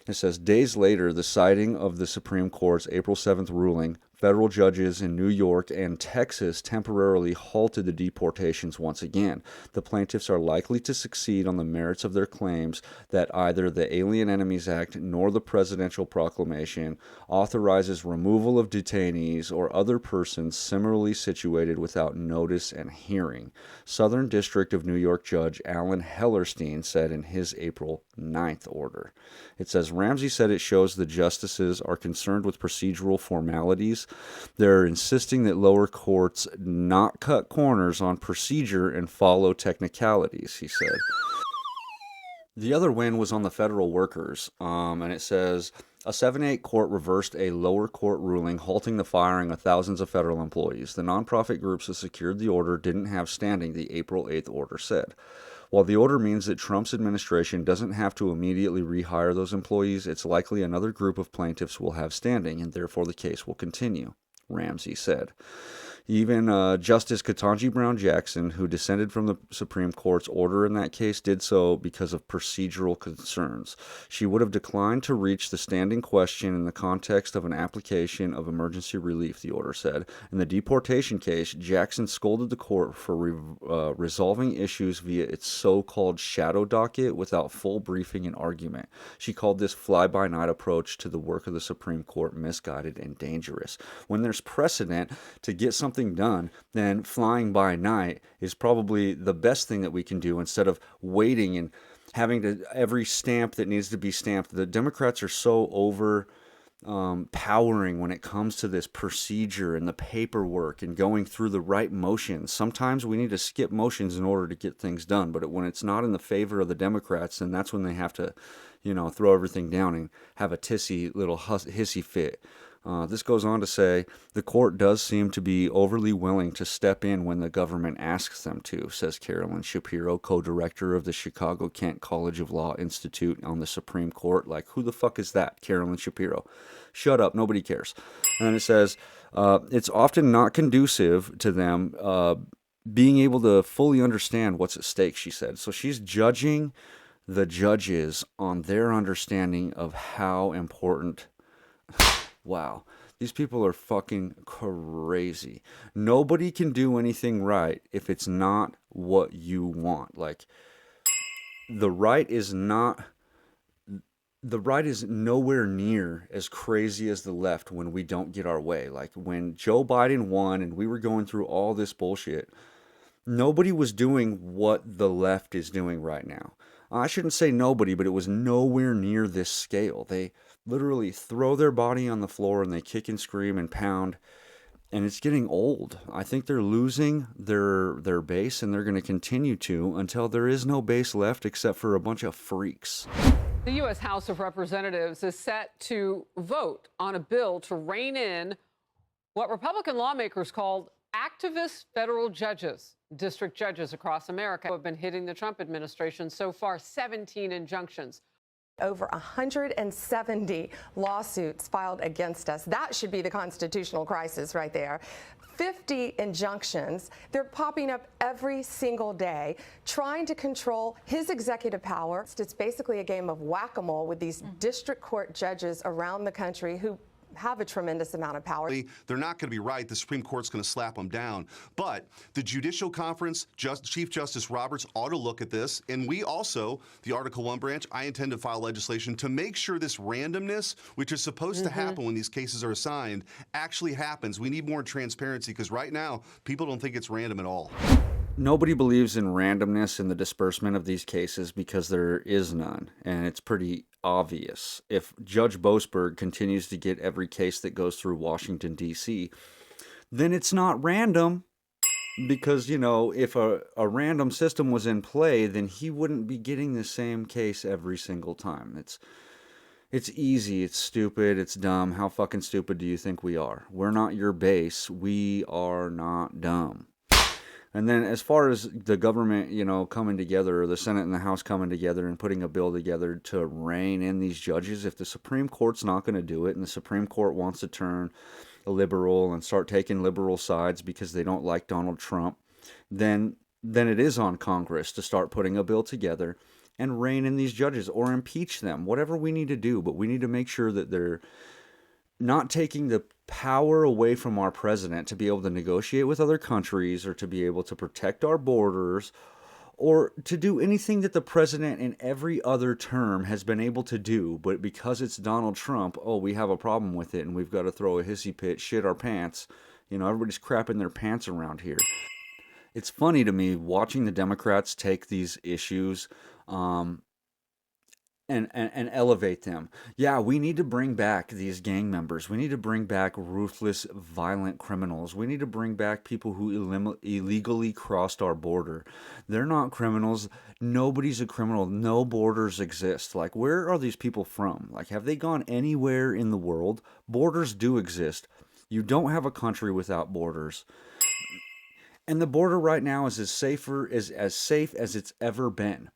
It says, days later, the citing of the Supreme Court's April 7th ruling, federal judges in New York and Texas temporarily halted the deportations once again. The plaintiffs are likely to succeed on the merits of their claims that either the Alien Enemies Act nor the presidential proclamation authorizes removal of detainees or other persons similarly situated without notice and hearing. Southern District of New York Judge Alan Hellerstein said in his April 9th order. It says, Ramsey said it shows the justices are concerned with procedural formalities. They're insisting that lower courts not cut corners on procedure and follow technicalities, he said. The other win was on the federal workers, and it says, a 7-8 court reversed a lower court ruling halting the firing of thousands of federal employees. The nonprofit groups that secured the order didn't have standing, the April 8th order said. While the order means that Trump's administration doesn't have to immediately rehire those employees, it's likely another group of plaintiffs will have standing, and therefore the case will continue, Ramsey said. Even Justice Ketanji Brown Jackson, who dissented from the Supreme Court's order in that case, did so because of procedural concerns. She would have declined to reach the standing question in the context of an application of emergency relief, the order said. In the deportation case, Jackson scolded the court for resolving issues via its so-called shadow docket without full briefing and argument. She called this fly-by-night approach to the work of the Supreme Court misguided and dangerous. When there's precedent to get something done, then flying by night is probably the best thing that we can do instead of waiting and having to every stamp that needs to be stamped. The Democrats are so powering when it comes to this procedure and the paperwork and going through the right motions. Sometimes we need to skip motions in order to get things done, but when it's not in the favor of the Democrats, then that's when they have to, throw everything down and have a little hissy fit. This goes on to say, the court does seem to be overly willing to step in when the government asks them to, says Carolyn Shapiro, co-director of the Chicago-Kent College of Law Institute on the Supreme Court. Like, who the fuck is that, Carolyn Shapiro? Shut up, nobody cares. And then it says, it's often not conducive to them being able to fully understand what's at stake, she said. So she's judging the judges on their understanding of how important... Wow, these people are fucking crazy. Nobody can do anything right if it's not what you want. Like, the right is nowhere near as crazy as the left when we don't get our way. Like when Joe Biden won and we were going through all this bullshit, nobody was doing what the left is doing right now. I shouldn't say nobody, but it was nowhere near this scale. They literally throw their body on the floor and they kick and scream and pound, and it's getting old. I think they're losing their base, and they're going to continue to until there is no base left except for a bunch of freaks.
The U.S. House of Representatives is set to vote on a bill to rein in what Republican lawmakers called activist federal judges. District judges across America have been hitting the Trump administration so far, 17 injunctions.
Over 170 lawsuits filed against us. That should be the constitutional crisis right there. 50 injunctions. They're popping up every single day, trying to control his executive power. It's basically a game of whack-a-mole with these district court judges around the country who have a tremendous amount of power.
They're not going to be right. The Supreme Court's going to slap them down. But the Judicial Conference, Chief Justice Roberts ought to look at this. And we also, the Article 1 branch, I intend to file legislation to make sure this randomness, which is supposed to happen when these cases are assigned, actually happens. We need more transparency because right now, people don't think it's random at all.
Nobody believes in randomness in the disbursement of these cases because there is none, and it's pretty obvious. If Judge Boasberg continues to get every case that goes through Washington, D.C., then it's not random because, you know, if a random system was in play, then he wouldn't be getting the same case every single time. It's easy, it's stupid, it's dumb. How fucking stupid do you think we are? We're not your base. We are not dumb. And then as far as the government, you know, coming together, or the Senate and the House coming together and putting a bill together to rein in these judges, if the Supreme Court's not going to do it and the Supreme Court wants to turn a liberal and start taking liberal sides because they don't like Donald Trump, then it is on Congress to start putting a bill together and rein in these judges or impeach them, whatever we need to do. But we need to make sure that they're not taking the power away from our president to be able to negotiate with other countries or to be able to protect our borders or to do anything that the president in every other term has been able to do. But because it's Donald Trump, oh, we have a problem with it and we've got to throw a hissy fit, shit our pants. You know, everybody's crapping their pants around here. It's funny to me watching the Democrats take these issues and elevate them. Yeah, we need to bring back these gang members. We need to bring back ruthless, violent criminals. We need to bring back people who illegally crossed our border. They're not criminals. Nobody's a criminal. No borders exist. Like, where are these people from? Like, have they gone anywhere in the world? Borders do exist. You don't have a country without borders. And the border right now is as safe as it's ever been.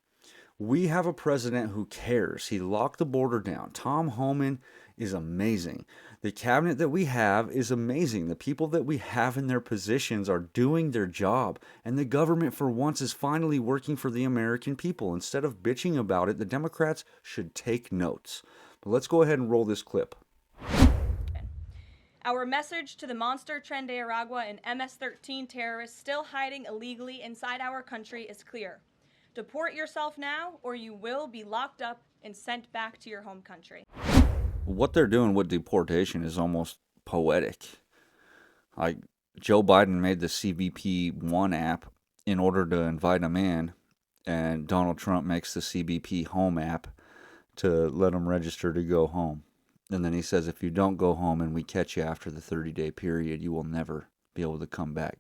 We have a president who cares. He locked the border down. Tom Homan is amazing. The cabinet that we have is amazing. The people that we have in their positions are doing their job. And the government, for once, is finally working for the American people. Instead of bitching about it, the Democrats should take notes. But let's go ahead and roll this clip.
Our message to the monster Tren de Aragua and MS-13 terrorists still hiding illegally inside our country is clear. Deport yourself now, or you will be locked up and sent back to your home country.
What they're doing with deportation is almost poetic. Like, Joe Biden made the CBP1 app in order to invite them in, and Donald Trump makes the CBP home app to let them register to go home. And then he says, if you don't go home and we catch you after the 30-day period, you will never be able to come back.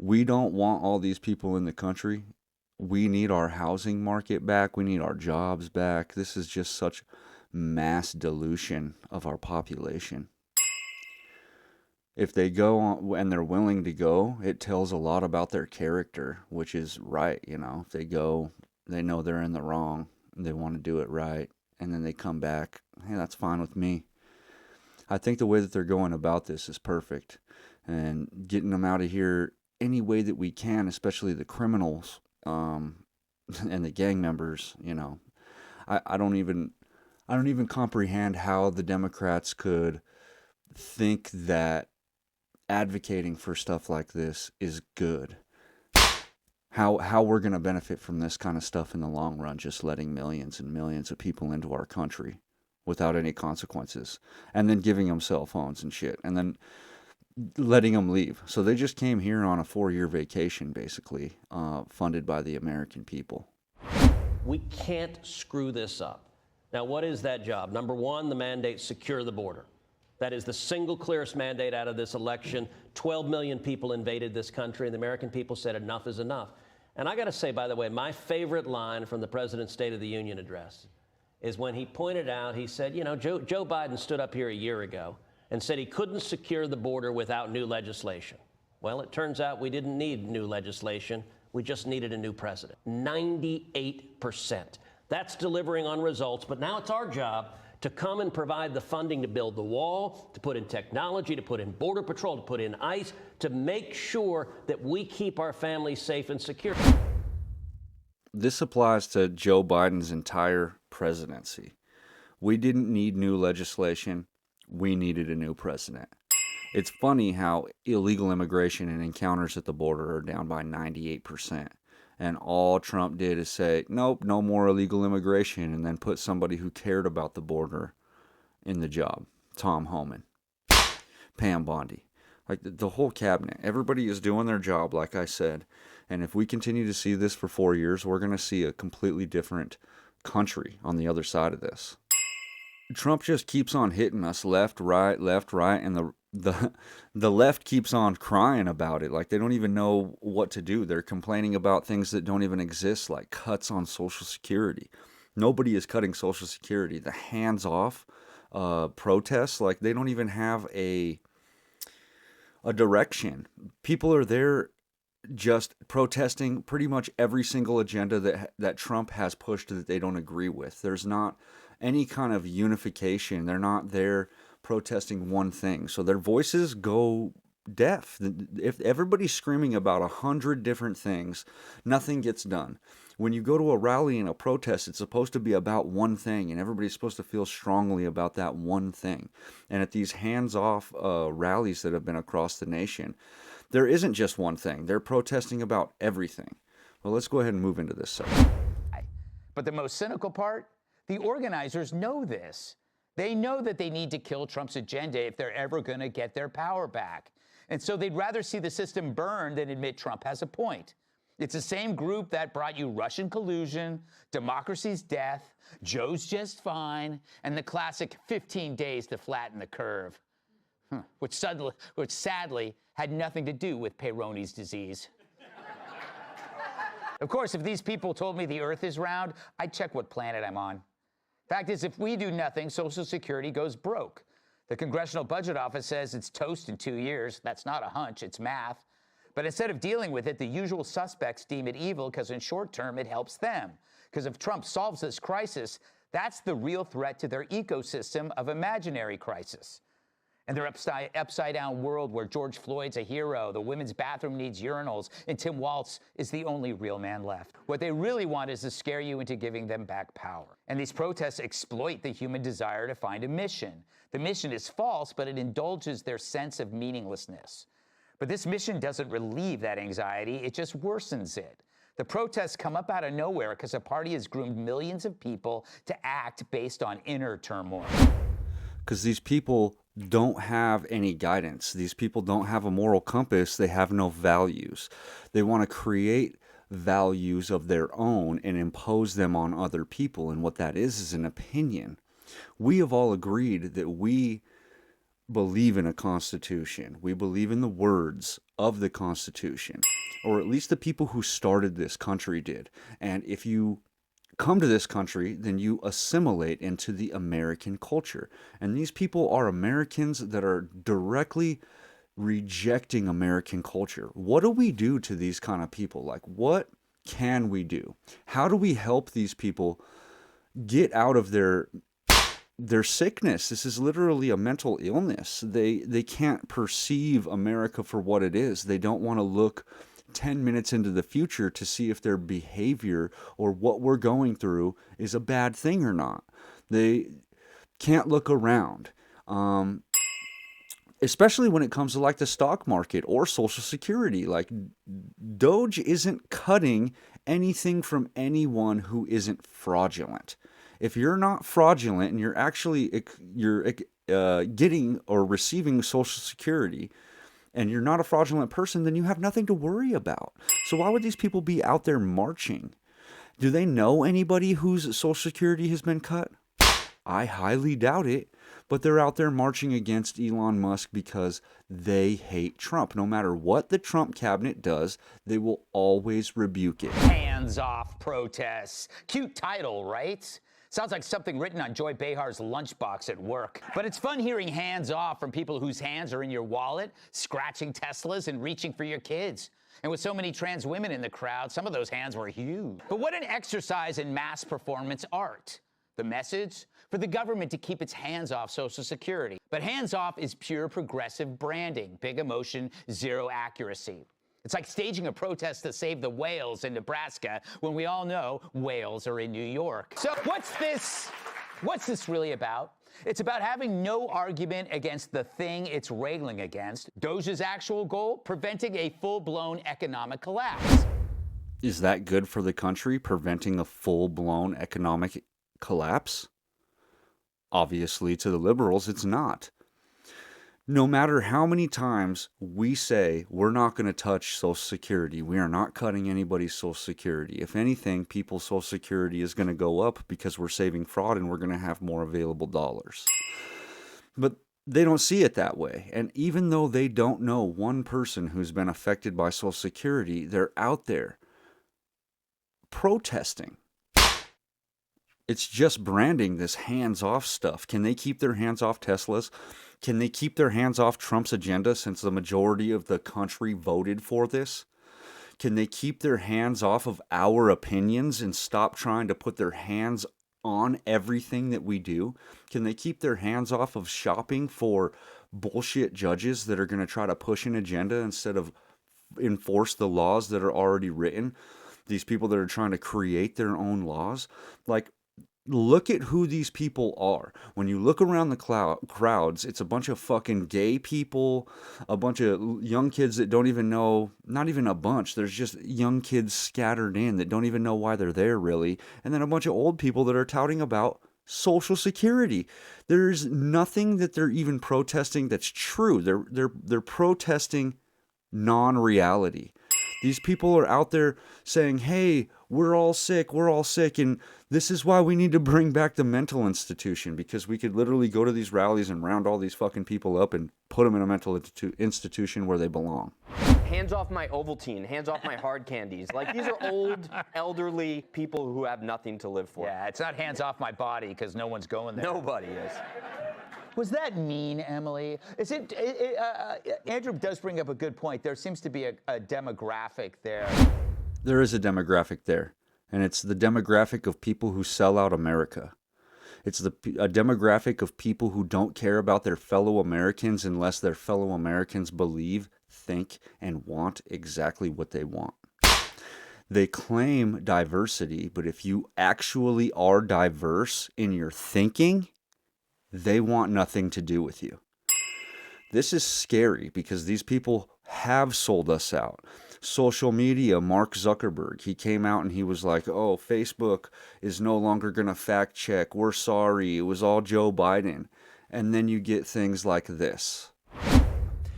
We don't want all these people in the country. We need our housing market back. We need our jobs back. This is just such mass dilution of our population. If they go on, and they're willing to go, it tells a lot about their character, which is right. You know, if they go, they know they're in the wrong, and they want to do it right, and then they come back. Hey, that's fine with me. I think the way that they're going about this is perfect, and getting them out of here any way that we can, especially the criminals and the gang members. You know, I don't even comprehend how the Democrats could think that advocating for stuff like this is good. how we're going to benefit from this kind of stuff in the long run, just letting millions and millions of people into our country without any consequences, and then giving them cell phones and shit, and then letting them leave. So they just came here on a 4-year vacation, basically, funded by the American people.
We can't screw this up. Now, what is that job? Number one, the mandate, secure the border. That is the single clearest mandate out of this election. 12 million people invaded this country, and the American people said enough is enough. And I got to say, by the way, my favorite line from the President's State of the Union address is when he pointed out, he said, you know, Joe Biden stood up here a year ago and said he couldn't secure the border without new legislation. Well, it turns out we didn't need new legislation. We just needed a new president. 98%. That's delivering on results, but now it's our job to come and provide the funding to build the wall, to put in technology, to put in Border Patrol, to put in ICE, to make sure that we keep our families safe and secure.
This applies to Joe Biden's entire presidency. We didn't need new legislation. We needed a new president. It's funny how illegal immigration and encounters at the border are down by 98%. And all Trump did is say, nope, no more illegal immigration, and then put somebody who cared about the border in the job. Tom Homan, Pam Bondi, like the whole cabinet. Everybody is doing their job, like I said. And if we continue to see this for 4 years, we're going to see a completely different country on the other side of this. Trump just keeps on hitting us left, right, and the left keeps on crying about it. Like they don't even know what to do. They're complaining about things that don't even exist, like cuts on Social Security. Nobody is cutting Social Security. The hands-off protests, like they don't even have a direction. People are there just protesting pretty much every single agenda that Trump has pushed that they don't agree with. There's not any kind of unification. They're not there protesting one thing. So their voices go deaf. If everybody's screaming about 100 different things, nothing gets done. When you go to a rally and a protest, it's supposed to be about one thing, and everybody's supposed to feel strongly about that one thing. And at these hands-off rallies that have been across the nation, there isn't just one thing. They're protesting about everything. Well, let's go ahead and move into this segment.
But the most cynical part, the organizers know this. They know that they need to kill Trump's agenda if they're ever going to get their power back. And so they'd rather see the system burn than admit Trump has a point. It's the same group that brought you Russian collusion, democracy's death, Joe's just fine, and the classic 15 days to flatten the curve, which sadly had nothing to do with Peyronie's disease. Of course, if these people told me the Earth is round, I'd check what planet I'm on. Fact is, if we do nothing, Social Security goes broke. The Congressional Budget Office says it's toast in 2 years. That's not a hunch, it's math. But instead of dealing with it, the usual suspects deem it evil because in short term, it helps them. Because if Trump solves this crisis, that's the real threat to their ecosystem of imaginary crisis. And their upside-down world where George Floyd's a hero, the women's bathroom needs urinals, and Tim Walz is the only real man left. What they really want is to scare you into giving them back power. And these protests exploit the human desire to find a mission. The mission is false, but it indulges their sense of meaninglessness. But this mission doesn't relieve that anxiety, it just worsens it. The protests come up out of nowhere because a party has groomed millions of people to act based on inner turmoil.
Because these people don't have any guidance. These people don't have a moral compass. They have no values. They want to create values of their own and impose them on other people. And what that is an opinion. We have all agreed that we believe in a constitution. We believe in the words of the Constitution, or at least the people who started this country did. And if you come to this country, then you assimilate into the American culture. And these people are Americans that are directly rejecting American culture. What do we do to these kind of people? Like, what can we do? How do we help these people get out of their sickness? This is literally a mental illness. They can't perceive America for what it is. They don't want to look 10 minutes into the future to see if their behavior or what we're going through is a bad thing or not. They can't look around. especially when it comes to like the stock market or Social Security. Like Doge isn't cutting anything from anyone who isn't fraudulent. If you're not fraudulent and you're actually getting or receiving Social Security, and you're not a fraudulent person, then you have nothing to worry about. So why would these people be out there marching? Do they know anybody whose Social Security has been cut? I highly doubt it. But they're out there marching against Elon Musk because they hate Trump. No matter what the Trump cabinet does, they will always rebuke it.
Hands-off protests. Cute title, right? Sounds like something written on Joy Behar's lunchbox at work. But it's fun hearing hands off from people whose hands are in your wallet, scratching Teslas and reaching for your kids. And with so many trans women in the crowd, some of those hands were huge. But what an exercise in mass performance art. The message? For the government to keep its hands off Social Security. But hands off is pure progressive branding. Big emotion, zero accuracy. It's like staging a protest to save the whales in Nebraska when we all know whales are in New York. So what's this really about? It's about having no argument against the thing it's railing against. Doge's actual goal? Preventing a full-blown economic collapse.
Is that good for the country, preventing a full-blown economic collapse? Obviously, to the liberals, it's not. No matter how many times we say we're not going to touch Social Security, we are not cutting anybody's Social Security. If anything, people's Social Security is going to go up because we're saving fraud and we're going to have more available dollars. But they don't see it that way. And even though they don't know one person who's been affected by Social Security, they're out there protesting. It's just branding, this hands-off stuff. Can they keep their hands off Teslas? Can they keep their hands off Trump's agenda since the majority of the country voted for this? Can they keep their hands off of our opinions and stop trying to put their hands on everything that we do? Can they keep their hands off of shopping for bullshit judges that are going to try to push an agenda instead of enforce the laws that are already written? These people that are trying to create their own laws? Like, look at who these people are. When you look around the crowds, it's a bunch of fucking gay people, a bunch of young kids that don't even know, not even a bunch, there's just young kids scattered in that don't even know why they're there really, and then a bunch of old people that are touting about Social Security. There's nothing that they're even protesting that's true. They're protesting non-reality. These people are out there saying, hey, we're all sick, and this is why we need to bring back the mental institution, because we could literally go to these rallies and round all these fucking people up and put them in a mental institution where they belong.
Hands off my Ovaltine, hands off my hard candies. Like, these are old, elderly people who have nothing to live for.
Yeah, it's not hands off my body because no one's going there.
Nobody is.
Was that mean, Emily? Is it? Andrew does bring up a good point. There seems to be a demographic there.
There is a demographic there, and it's the demographic of people who sell out America. It's a demographic of people who don't care about their fellow Americans unless their fellow Americans believe, think, and want exactly what they want. They claim diversity, but if you actually are diverse in your thinking, they want nothing to do with you. This is scary because these people have sold us out. Social media, Mark Zuckerberg, he came out and he was like, oh, Facebook is no longer going to fact check. We're sorry. It was all Joe Biden. And then you get things like this.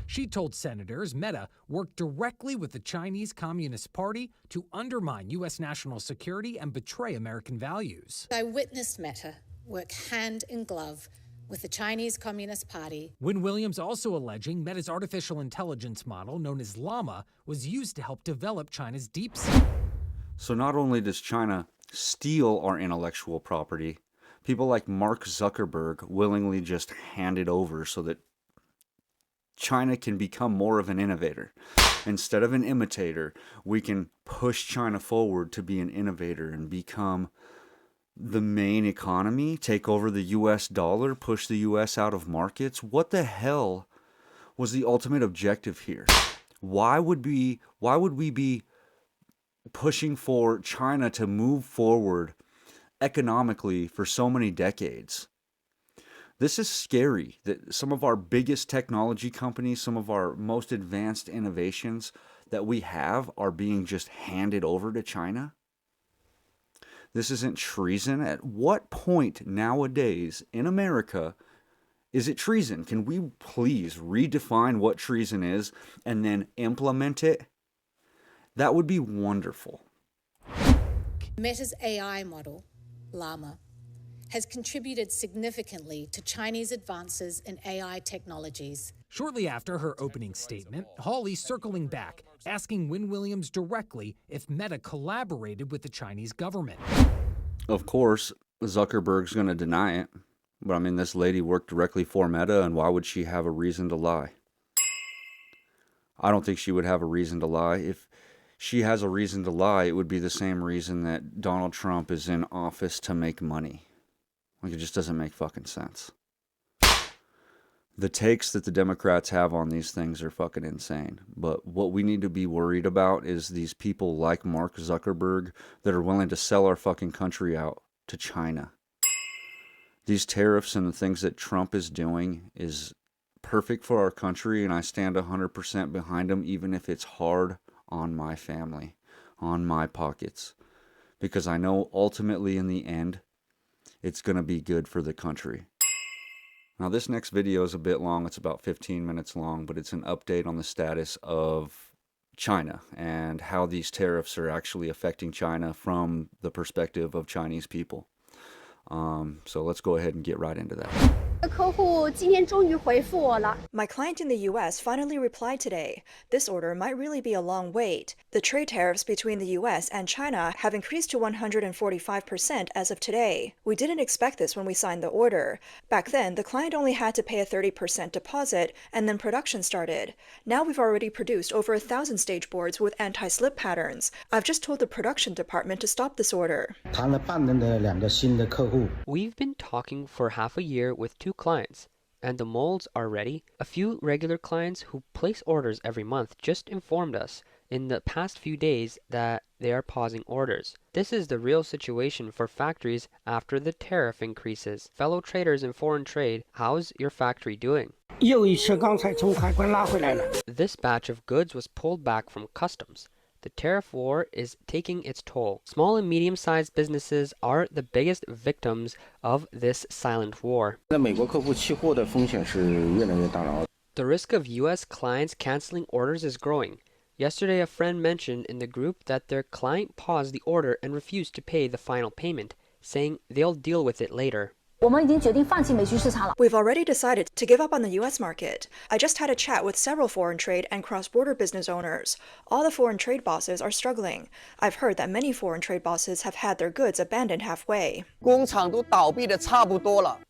She told senators Meta worked directly with the Chinese Communist Party to undermine U.S. national security and betray American values.
I witnessed Meta work hand in glove with the Chinese Communist Party.
Wynne Williams also alleging Meta's artificial intelligence model, known as Llama, was used to help develop China's deep state.
So not only does China steal our intellectual property, people like Mark Zuckerberg willingly just hand it over so that China can become more of an innovator. Instead of an imitator, we can push China forward to be an innovator and become the main economy, take over the US dollar, push the US out of markets. What the hell was the ultimate objective here? Why would we be pushing for China to move forward economically for so many decades? This is scary that some of our biggest technology companies, some of our most advanced innovations that we have are being just handed over to China. This isn't treason. At what point nowadays in America is it treason? Can we please redefine what treason is and then implement it? That would be wonderful.
Meta's AI model, Llama, has contributed significantly to Chinese advances in AI technologies.
Shortly after her opening statement, Hawley circling back, asking Wynne Williams directly if Meta collaborated with the Chinese government.
Of course, Zuckerberg's going to deny it. But I mean, this lady worked directly for Meta, and why would she have a reason to lie? I don't think she would have a reason to lie. If she has a reason to lie, it would be the same reason that Donald Trump is in office to make money. Like, it just doesn't make fucking sense. The takes that the Democrats have on these things are fucking insane. But what we need to be worried about is these people like Mark Zuckerberg that are willing to sell our fucking country out to China. These tariffs and the things that Trump is doing is perfect for our country, and I stand 100% behind him, even if it's hard on my family, on my pockets. Because I know ultimately in the end, it's going to be good for the country. Now, this next video is a bit long. It's about 15 minutes long, but it's an update on the status of China and how these tariffs are actually affecting China from the perspective of Chinese people. So let's go ahead and get right into that.
My client in the U.S. finally replied today. This order might really be a long wait. The trade tariffs between the U.S. and China have increased to 145% as of today. We didn't expect this when we signed the order. Back then, the client only had to pay a 30% deposit, and then production started. Now we've already produced over 1,000 stage boards with anti-slip patterns. I've just told the production department to stop this order.
We've been talking for half a year with 2 clients, and the molds are ready. A few regular clients who place orders every month just informed us in the past few days that they are pausing orders. This is the real situation for factories after the tariff increases. Fellow traders in foreign trade, how's your factory doing? This batch of goods was pulled back from customs. The tariff war is taking its toll. Small and medium-sized businesses are the biggest victims of this silent war. The risk of U.S. clients canceling orders is growing. Yesterday, a friend mentioned in the group that their client paused the order and refused to pay the final payment, saying they'll deal with it later.
We've already decided to give up on the U.S. market. I just had a chat with several foreign trade and cross-border business owners. All the foreign trade bosses are struggling. I've heard that many foreign trade bosses have had their goods abandoned halfway.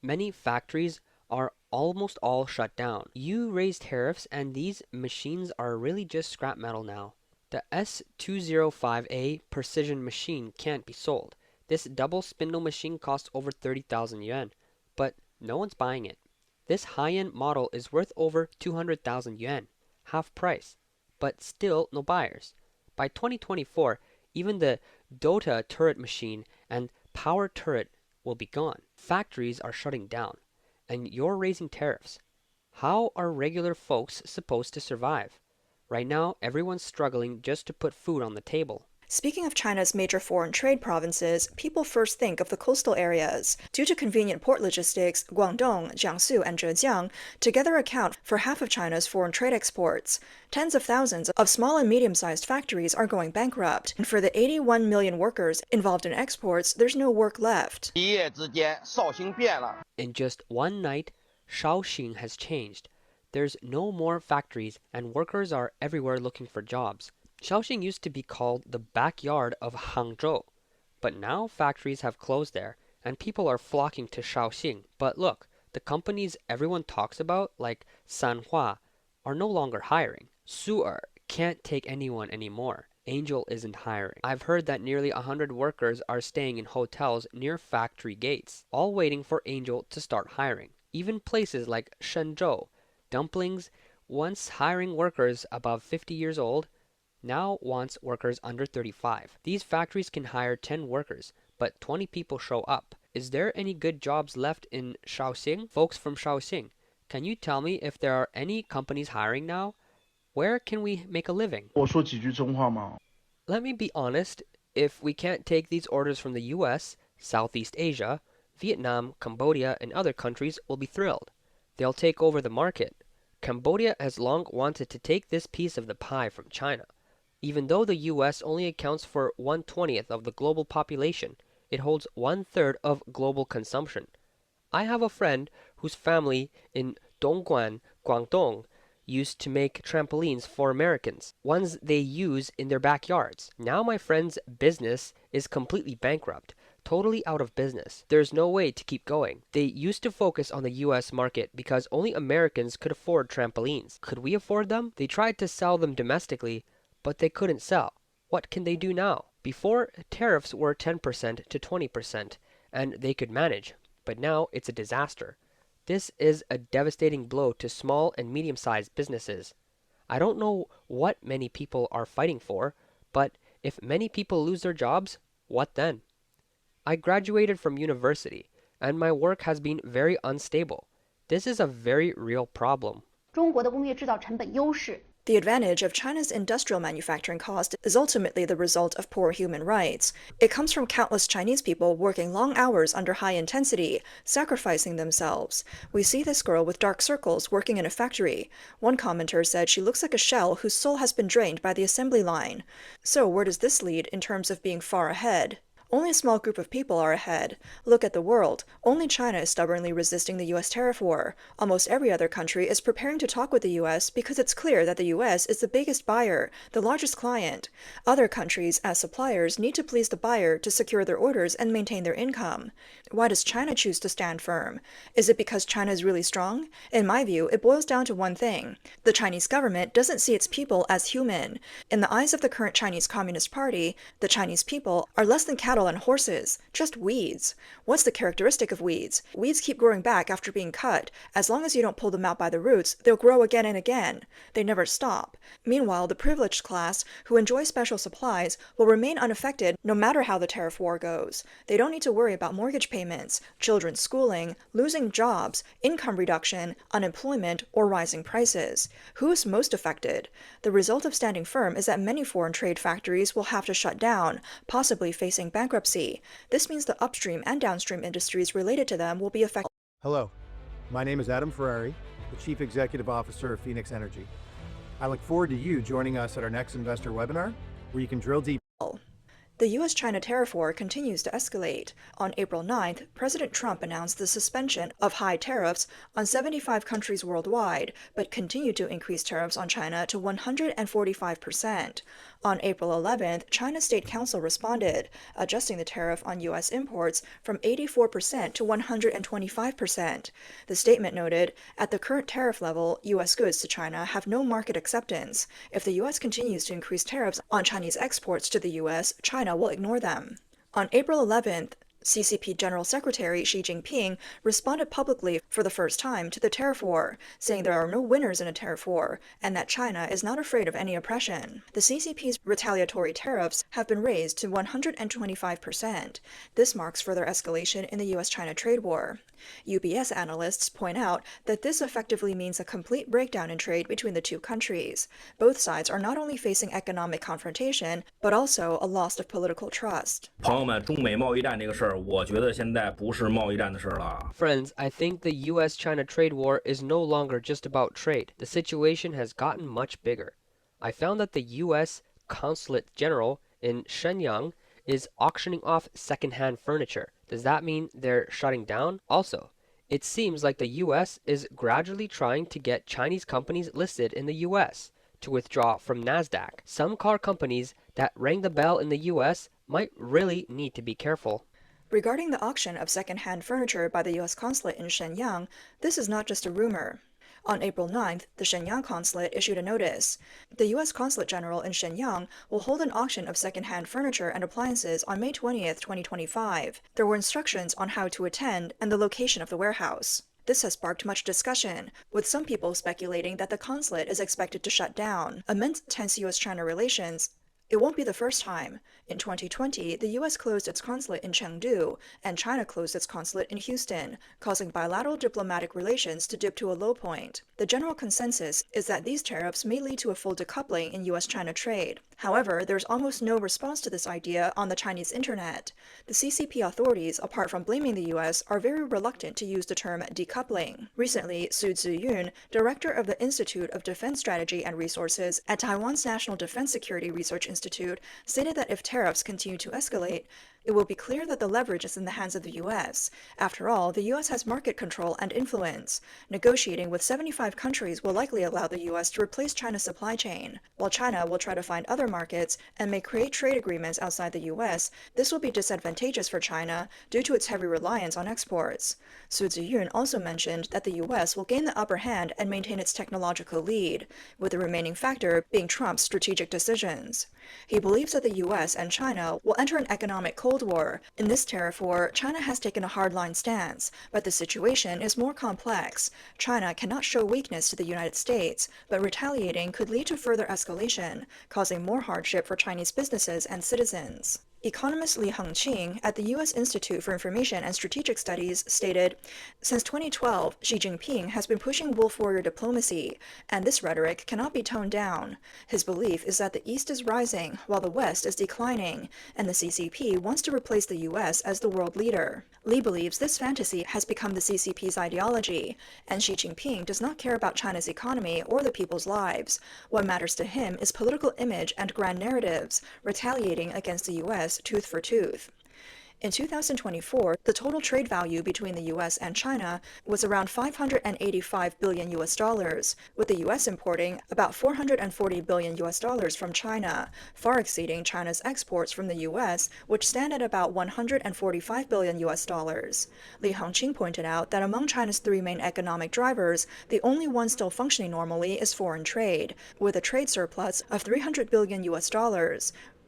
Many factories are almost all shut down. You raise tariffs and these machines are really just scrap metal now. The S205A precision machine can't be sold. This double spindle machine costs over 30,000 yuan, but no one's buying it. This high-end model is worth over 200,000 yuan, half price, but still no buyers. By 2024, even the Dota turret machine and power turret will be gone. Factories are shutting down, and you're raising tariffs. How are regular folks supposed to survive? Right now, everyone's struggling just to put food on the table.
Speaking of China's major foreign trade provinces, people first think of the coastal areas. Due to convenient port logistics, Guangdong, Jiangsu, and Zhejiang together account for half of China's foreign trade exports. Tens of thousands of small and medium-sized factories are going bankrupt, and for the 81 million workers involved in exports, there's no work left.
In just one night, Shaoxing has changed. There's no more factories, and workers are everywhere looking for jobs. Shaoxing used to be called the backyard of Hangzhou, but now factories have closed there, and people are flocking to Shaoxing. But look, the companies everyone talks about, like Sanhua, are no longer hiring. Su'er can't take anyone anymore. Angel isn't hiring. I've heard that nearly 100 workers are staying in hotels near factory gates, all waiting for Angel to start hiring. Even places like Shenzhou, Dumplings, once hiring workers above 50 years old, now wants workers under 35. These factories can hire 10 workers, but 20 people show up. Is there any good jobs left in Shaoxing? Folks from Shaoxing, can you tell me if there are any companies hiring now? Where can we make a living?
我说几句真话嘛。
Let me be honest, if we can't take these orders from the US, Southeast Asia, Vietnam, Cambodia, and other countries will be thrilled. They'll take over the market. Cambodia has long wanted to take this piece of the pie from China. Even though the US only accounts for 1/20th of the global population, it holds 1/3 of global consumption. I have a friend whose family in Dongguan, Guangdong, used to make trampolines for Americans, ones they use in their backyards. Now my friend's business is completely bankrupt, totally out of business. There's no way to keep going. They used to focus on the US market because only Americans could afford trampolines. Could we afford them? They tried to sell them domestically, but they couldn't sell. What can they do now? Before, tariffs were 10% to 20%, and they could manage, but now it's a disaster. This is a devastating blow to small and medium-sized businesses. I don't know what many people are fighting for, but if many people lose their jobs, what then? I graduated from university, and my work has been very unstable. This is a very real problem.
中国的工业制造成本优势
The advantage of China's industrial manufacturing cost is ultimately the result of poor human rights. It comes from countless Chinese people working long hours under high intensity, sacrificing themselves. We see this girl with dark circles working in a factory. One commenter said she looks like a shell whose soul has been drained by the assembly line. So where does this lead in terms of being far ahead? Only a small group of people are ahead. Look at the world. Only China is stubbornly resisting the U.S. tariff war. Almost every other country is preparing to talk with the U.S. because it's clear that the U.S. is the biggest buyer, the largest client. Other countries, as suppliers, need to please the buyer to secure their orders and maintain their income. Why does China choose to stand firm? Is it because China is really strong? In my view, it boils down to one thing. The Chinese government doesn't see its people as human. In the eyes of the current Chinese Communist Party, the Chinese people are less than cattle and horses, just weeds. What's the characteristic of weeds? Weeds keep growing back after being cut. As long as you don't pull them out by the roots, they'll grow again and again. They never stop. Meanwhile, the privileged class, who enjoy special supplies, will remain unaffected no matter how the tariff war goes. They don't need to worry about mortgage payments, children's schooling, losing jobs, income reduction, unemployment, or rising prices. Who's most affected? The result of standing firm is that many foreign trade factories will have to shut down, possibly facing bankruptcy. This means the upstream and downstream industries related to them will be affected.
Hello, my name is Adam Ferrari, the Chief Executive Officer of Phoenix Energy. I look forward to you joining us at our next investor webinar, where you can drill deep.
The U.S.-China tariff war continues to escalate. On April 9th, President Trump announced the suspension of high tariffs on 75 countries worldwide, but continued to increase tariffs on China to 145%. On April 11th, China's State Council responded, adjusting the tariff on U.S. imports from 84% to 125%. The statement noted, at the current tariff level, U.S. goods to China have no market acceptance. If the U.S. continues to increase tariffs on Chinese exports to the U.S., China will ignore them. On April 11th, CCP General Secretary Xi Jinping responded publicly for the first time to the tariff war, saying there are no winners in a tariff war and that China is not afraid of any oppression. The CCP's retaliatory tariffs have been raised to 125%. This marks further escalation in the U.S.-China trade war. UBS analysts point out that this effectively means a complete breakdown in trade between the two countries. Both sides are not only facing economic confrontation, but also a loss of political trust.
朋友们，中美贸易战这个事儿，我觉得现在不是贸易战的事儿了。
Friends, I think the US-China trade war is no longer just about trade. The situation has gotten much bigger. I found that the US Consulate General in Shenyang is auctioning off second-hand furniture. Does that mean they're shutting down? Also, it seems like the US is gradually trying to get Chinese companies listed in the US to withdraw from NASDAQ. Some car companies that rang the bell in the US might really need to be careful.
Regarding the auction of second-hand furniture by the U.S. consulate in Shenyang, this is not just a rumor. On April 9th, the Shenyang consulate issued a notice. The U.S. Consulate General in Shenyang will hold an auction of second-hand furniture and appliances on May 20th, 2025. There were instructions on how to attend and the location of the warehouse. This has sparked much discussion, with some people speculating that the consulate is expected to shut down. Amidst tense U.S.-China relations, It won't be the first time. In 2020, the U.S. closed its consulate in Chengdu, and China closed its consulate in Houston, causing bilateral diplomatic relations to dip to a low point. The general consensus is that these tariffs may lead to a full decoupling in U.S.-China trade. However, there's almost no response to this idea on the Chinese internet. The CCP authorities, apart from blaming the U.S., are very reluctant to use the term decoupling. Recently, Su Ziyun, director of the Institute of Defense Strategy and Resources at Taiwan's National Defense Security Research Institute, stated that if tariffs continue to escalate, it will be clear that the leverage is in the hands of the U.S. After all, the U.S. has market control and influence. Negotiating with 75 countries will likely allow the U.S. to replace China's supply chain. While China will try to find other markets and may create trade agreements outside the U.S., this will be disadvantageous for China due to its heavy reliance on exports. Su Ziyun also mentioned that the U.S. will gain the upper hand and maintain its technological lead, with the remaining factor being Trump's strategic decisions. He believes that the U.S. and China will enter an economic Cold War. In this tariff war, China has taken a hardline stance, but the situation is more complex. China cannot show weakness to the United States, but retaliating could lead to further escalation, causing more hardship for Chinese businesses and citizens. Economist Li Hengqing at the U.S. Institute for Information and Strategic Studies stated, "Since 2012, Xi Jinping has been pushing wolf warrior diplomacy, and this rhetoric cannot be toned down. His belief is that the East is rising while the West is declining, and the CCP wants to replace the U.S. as the world leader." Li believes this fantasy has become the CCP's ideology, and Xi Jinping does not care about China's economy or the people's lives. What matters to him is political image and grand narratives, retaliating against the U.S. tooth for tooth. In 2024, the total trade value between the U.S. and China was around $585 billion, with the U.S. importing about $440 billion from China, far exceeding China's exports from the U.S., which stand at about $145 billion. Li Hengqing pointed out that among China's three main economic drivers, the only one still functioning normally is foreign trade, with a trade surplus of $300 billion.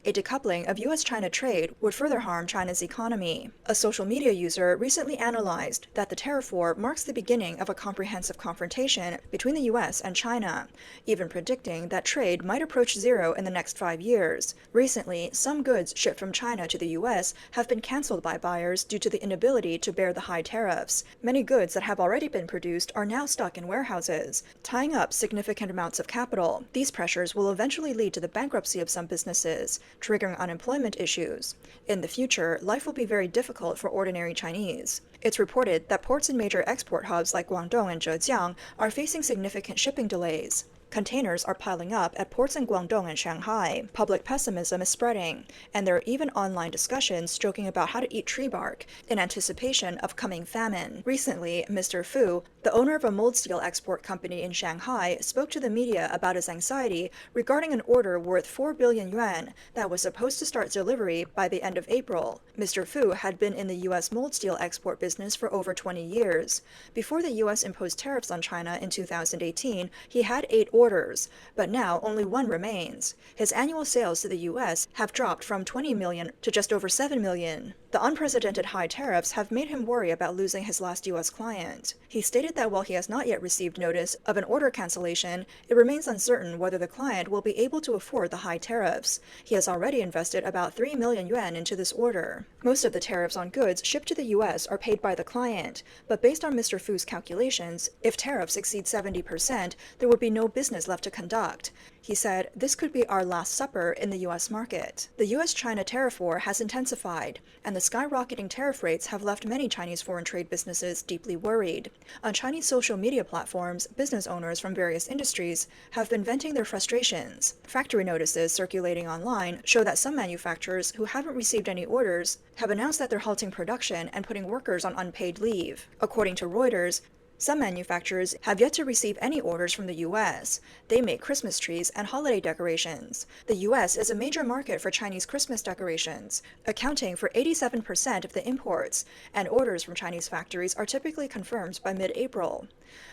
A decoupling of U.S.-China trade would further harm China's economy. A social media user recently analyzed that the tariff war marks the beginning of a comprehensive confrontation between the U.S. and China, even predicting that trade might approach zero in the next 5 years. Recently, some goods shipped from China to the U.S. have been canceled by buyers due to the inability to bear the high tariffs. Many goods that have already been produced are now stuck in warehouses, tying up significant amounts of capital. These pressures will eventually lead to the bankruptcy of some businesses, triggering unemployment issues. In the future, life will be very difficult for ordinary Chinese. It's reported that ports in major export hubs like Guangdong and Zhejiang are facing significant shipping delays. Containers are piling up at ports in Guangdong and Shanghai. Public pessimism is spreading, and there are even online discussions joking about how to eat tree bark in anticipation of coming famine. Recently, Mr. Fu, the owner of a mold steel export company in Shanghai, spoke to the media about his anxiety regarding an order worth 4 billion yuan that was supposed to start delivery by the end of April. Mr. Fu had been in the U.S. mold steel export business for over 20 years. Before the U.S. imposed tariffs on China in 2018, he had 8 orders, but now only 1 remains. His annual sales to the U.S. have dropped from 20 million to just over 7 million. The unprecedented high tariffs have made him worry about losing his last U.S. client. He stated that while he has not yet received notice of an order cancellation, it remains uncertain whether the client will be able to afford the high tariffs. He has already invested about 3 million yuan into this order. Most of the tariffs on goods shipped to the U.S. are paid by the client, but based on Mr. Fu's calculations, if tariffs exceed 70%, there would be no business left to conduct. He said, "This could be our last supper in the U.S. market." The U.S.-China tariff war has intensified, and the skyrocketing tariff rates have left many Chinese foreign trade businesses deeply worried. On Chinese social media platforms, business owners from various industries have been venting their frustrations. Factory notices circulating online show that some manufacturers who haven't received any orders have announced that they're halting production and putting workers on unpaid leave. According to Reuters, some manufacturers have yet to receive any orders from the U.S. They make Christmas trees and holiday decorations. The U.S. is a major market for Chinese Christmas decorations, accounting for 87% of the imports, and orders from Chinese factories are typically confirmed by mid-April.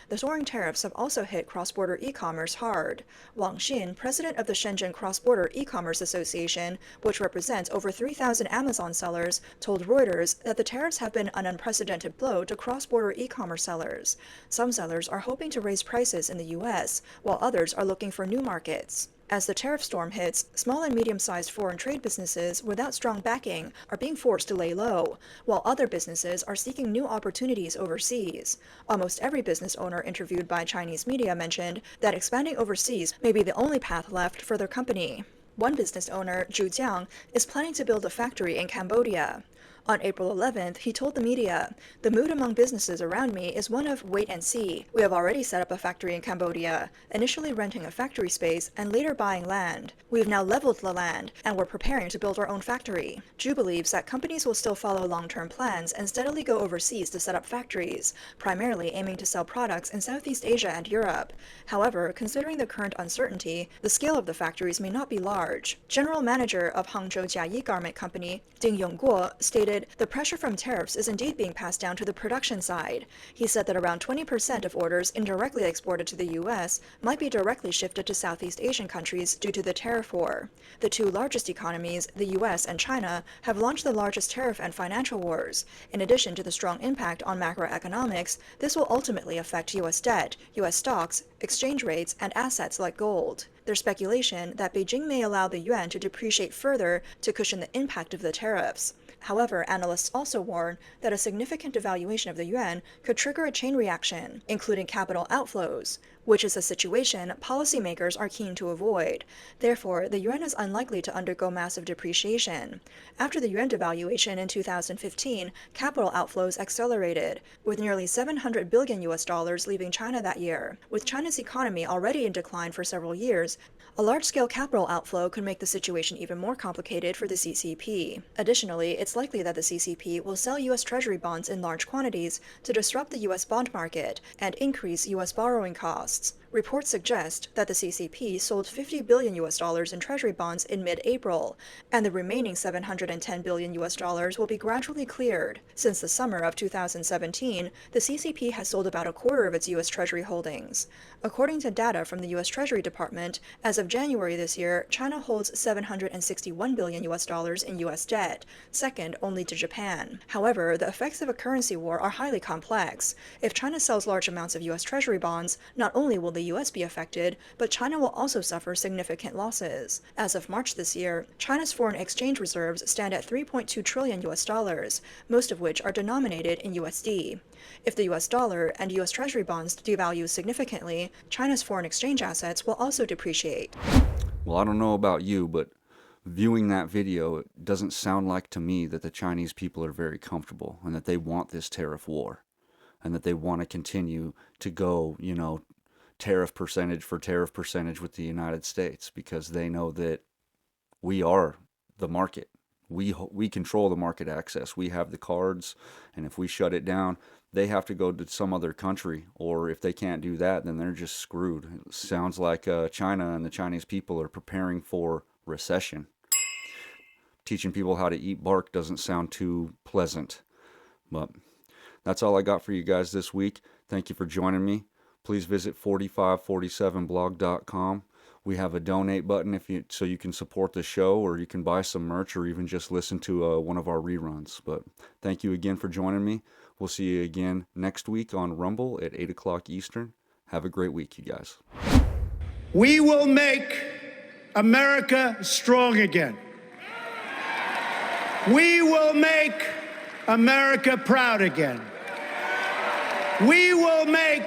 The soaring tariffs have also hit cross-border e-commerce hard. Wang Xin, president of the Shenzhen Cross-Border E-Commerce Association, which represents over 3,000 Amazon sellers, told Reuters that the tariffs have been an unprecedented blow to cross-border e-commerce sellers. Some sellers are hoping to raise prices in the U.S., while others are looking for new markets. As the tariff storm hits, small and medium-sized foreign trade businesses without strong backing are being forced to lay low, while other businesses are seeking new opportunities overseas. Almost every business owner interviewed by Chinese media mentioned that expanding overseas may be the only path left for their company. One business owner, Zhu Jiang, is planning to build a factory in Cambodia. On April 11th, he told the media, "The mood among businesses around me is one of wait and see. We have already set up a factory in Cambodia, initially renting a factory space and later buying land. We have now leveled the land, and we're preparing to build our own factory." Zhu believes that companies will still follow long-term plans and steadily go overseas to set up factories, primarily aiming to sell products in Southeast Asia and Europe. However, considering the current uncertainty, the scale of the factories may not be large. General Manager of Hangzhou Jiayi Garment Company, Ding Yongguo, stated, "The pressure from tariffs is indeed being passed down to the production side." He said that around 20% of orders indirectly exported to the U.S. might be directly shifted to Southeast Asian countries due to the tariff war. The two largest economies, the U.S. and China, have launched the largest tariff and financial wars. In addition to the strong impact on macroeconomics, this will ultimately affect U.S. debt, U.S. stocks, exchange rates, and assets like gold. There's speculation that Beijing may allow the yuan to depreciate further to cushion the impact of the tariffs. However, analysts also warn that a significant devaluation of the yuan could trigger a chain reaction, including capital outflows, which is a situation policymakers are keen to avoid. Therefore, the yuan is unlikely to undergo massive depreciation. After the yuan devaluation in 2015, capital outflows accelerated, with nearly $700 billion leaving China that year. With China's economy already in decline for several years, a large-scale capital outflow could make the situation even more complicated for the CCP. Additionally, it's likely that the CCP will sell U.S. Treasury bonds in large quantities to disrupt the U.S. bond market and increase U.S. borrowing costs. Reports suggest that the CCP sold $50 billion in Treasury bonds in mid-April, and the remaining $710 billion will be gradually cleared. Since the summer of 2017, the CCP has sold about a quarter of its U.S. Treasury holdings. According to data from the U.S. Treasury Department, as of January this year, China holds $761 billion in U.S. debt, second only to Japan. However, the effects of a currency war are highly complex. If China sells large amounts of U.S. Treasury bonds, not only will the U.S. be affected, but China will also suffer significant losses. As of March this year, China's foreign exchange reserves stand at $3.2 trillion, most of which are denominated in USD. If the US dollar and US Treasury bonds devalue significantly, China's foreign exchange assets will also depreciate.
Well, I don't know about you, but viewing that video, it doesn't sound like to me that the Chinese people are very comfortable and that they want this tariff war and that they want to continue to go, tariff percentage for tariff percentage with the United States, because they know that we are the market. We control the market access. We have the cards, and if we shut it down, they have to go to some other country, or if they can't do that, then they're just screwed. It sounds like China and the Chinese people are preparing for recession. Teaching people how to eat bark doesn't sound too pleasant. But that's all I got for you guys this week. Thank you for joining me. Please visit 4547blog.com. We have a donate button so you can support the show, or you can buy some merch, or even just listen to one of our reruns. But thank you again for joining me. We'll see you again next week on Rumble at 8 o'clock Eastern. Have a great week, you guys.
We will make America strong again. We will make America proud again. We will make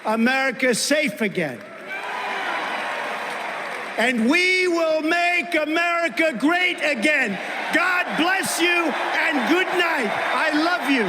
America safe again. And we will make America great again. God bless you and good night. I love you.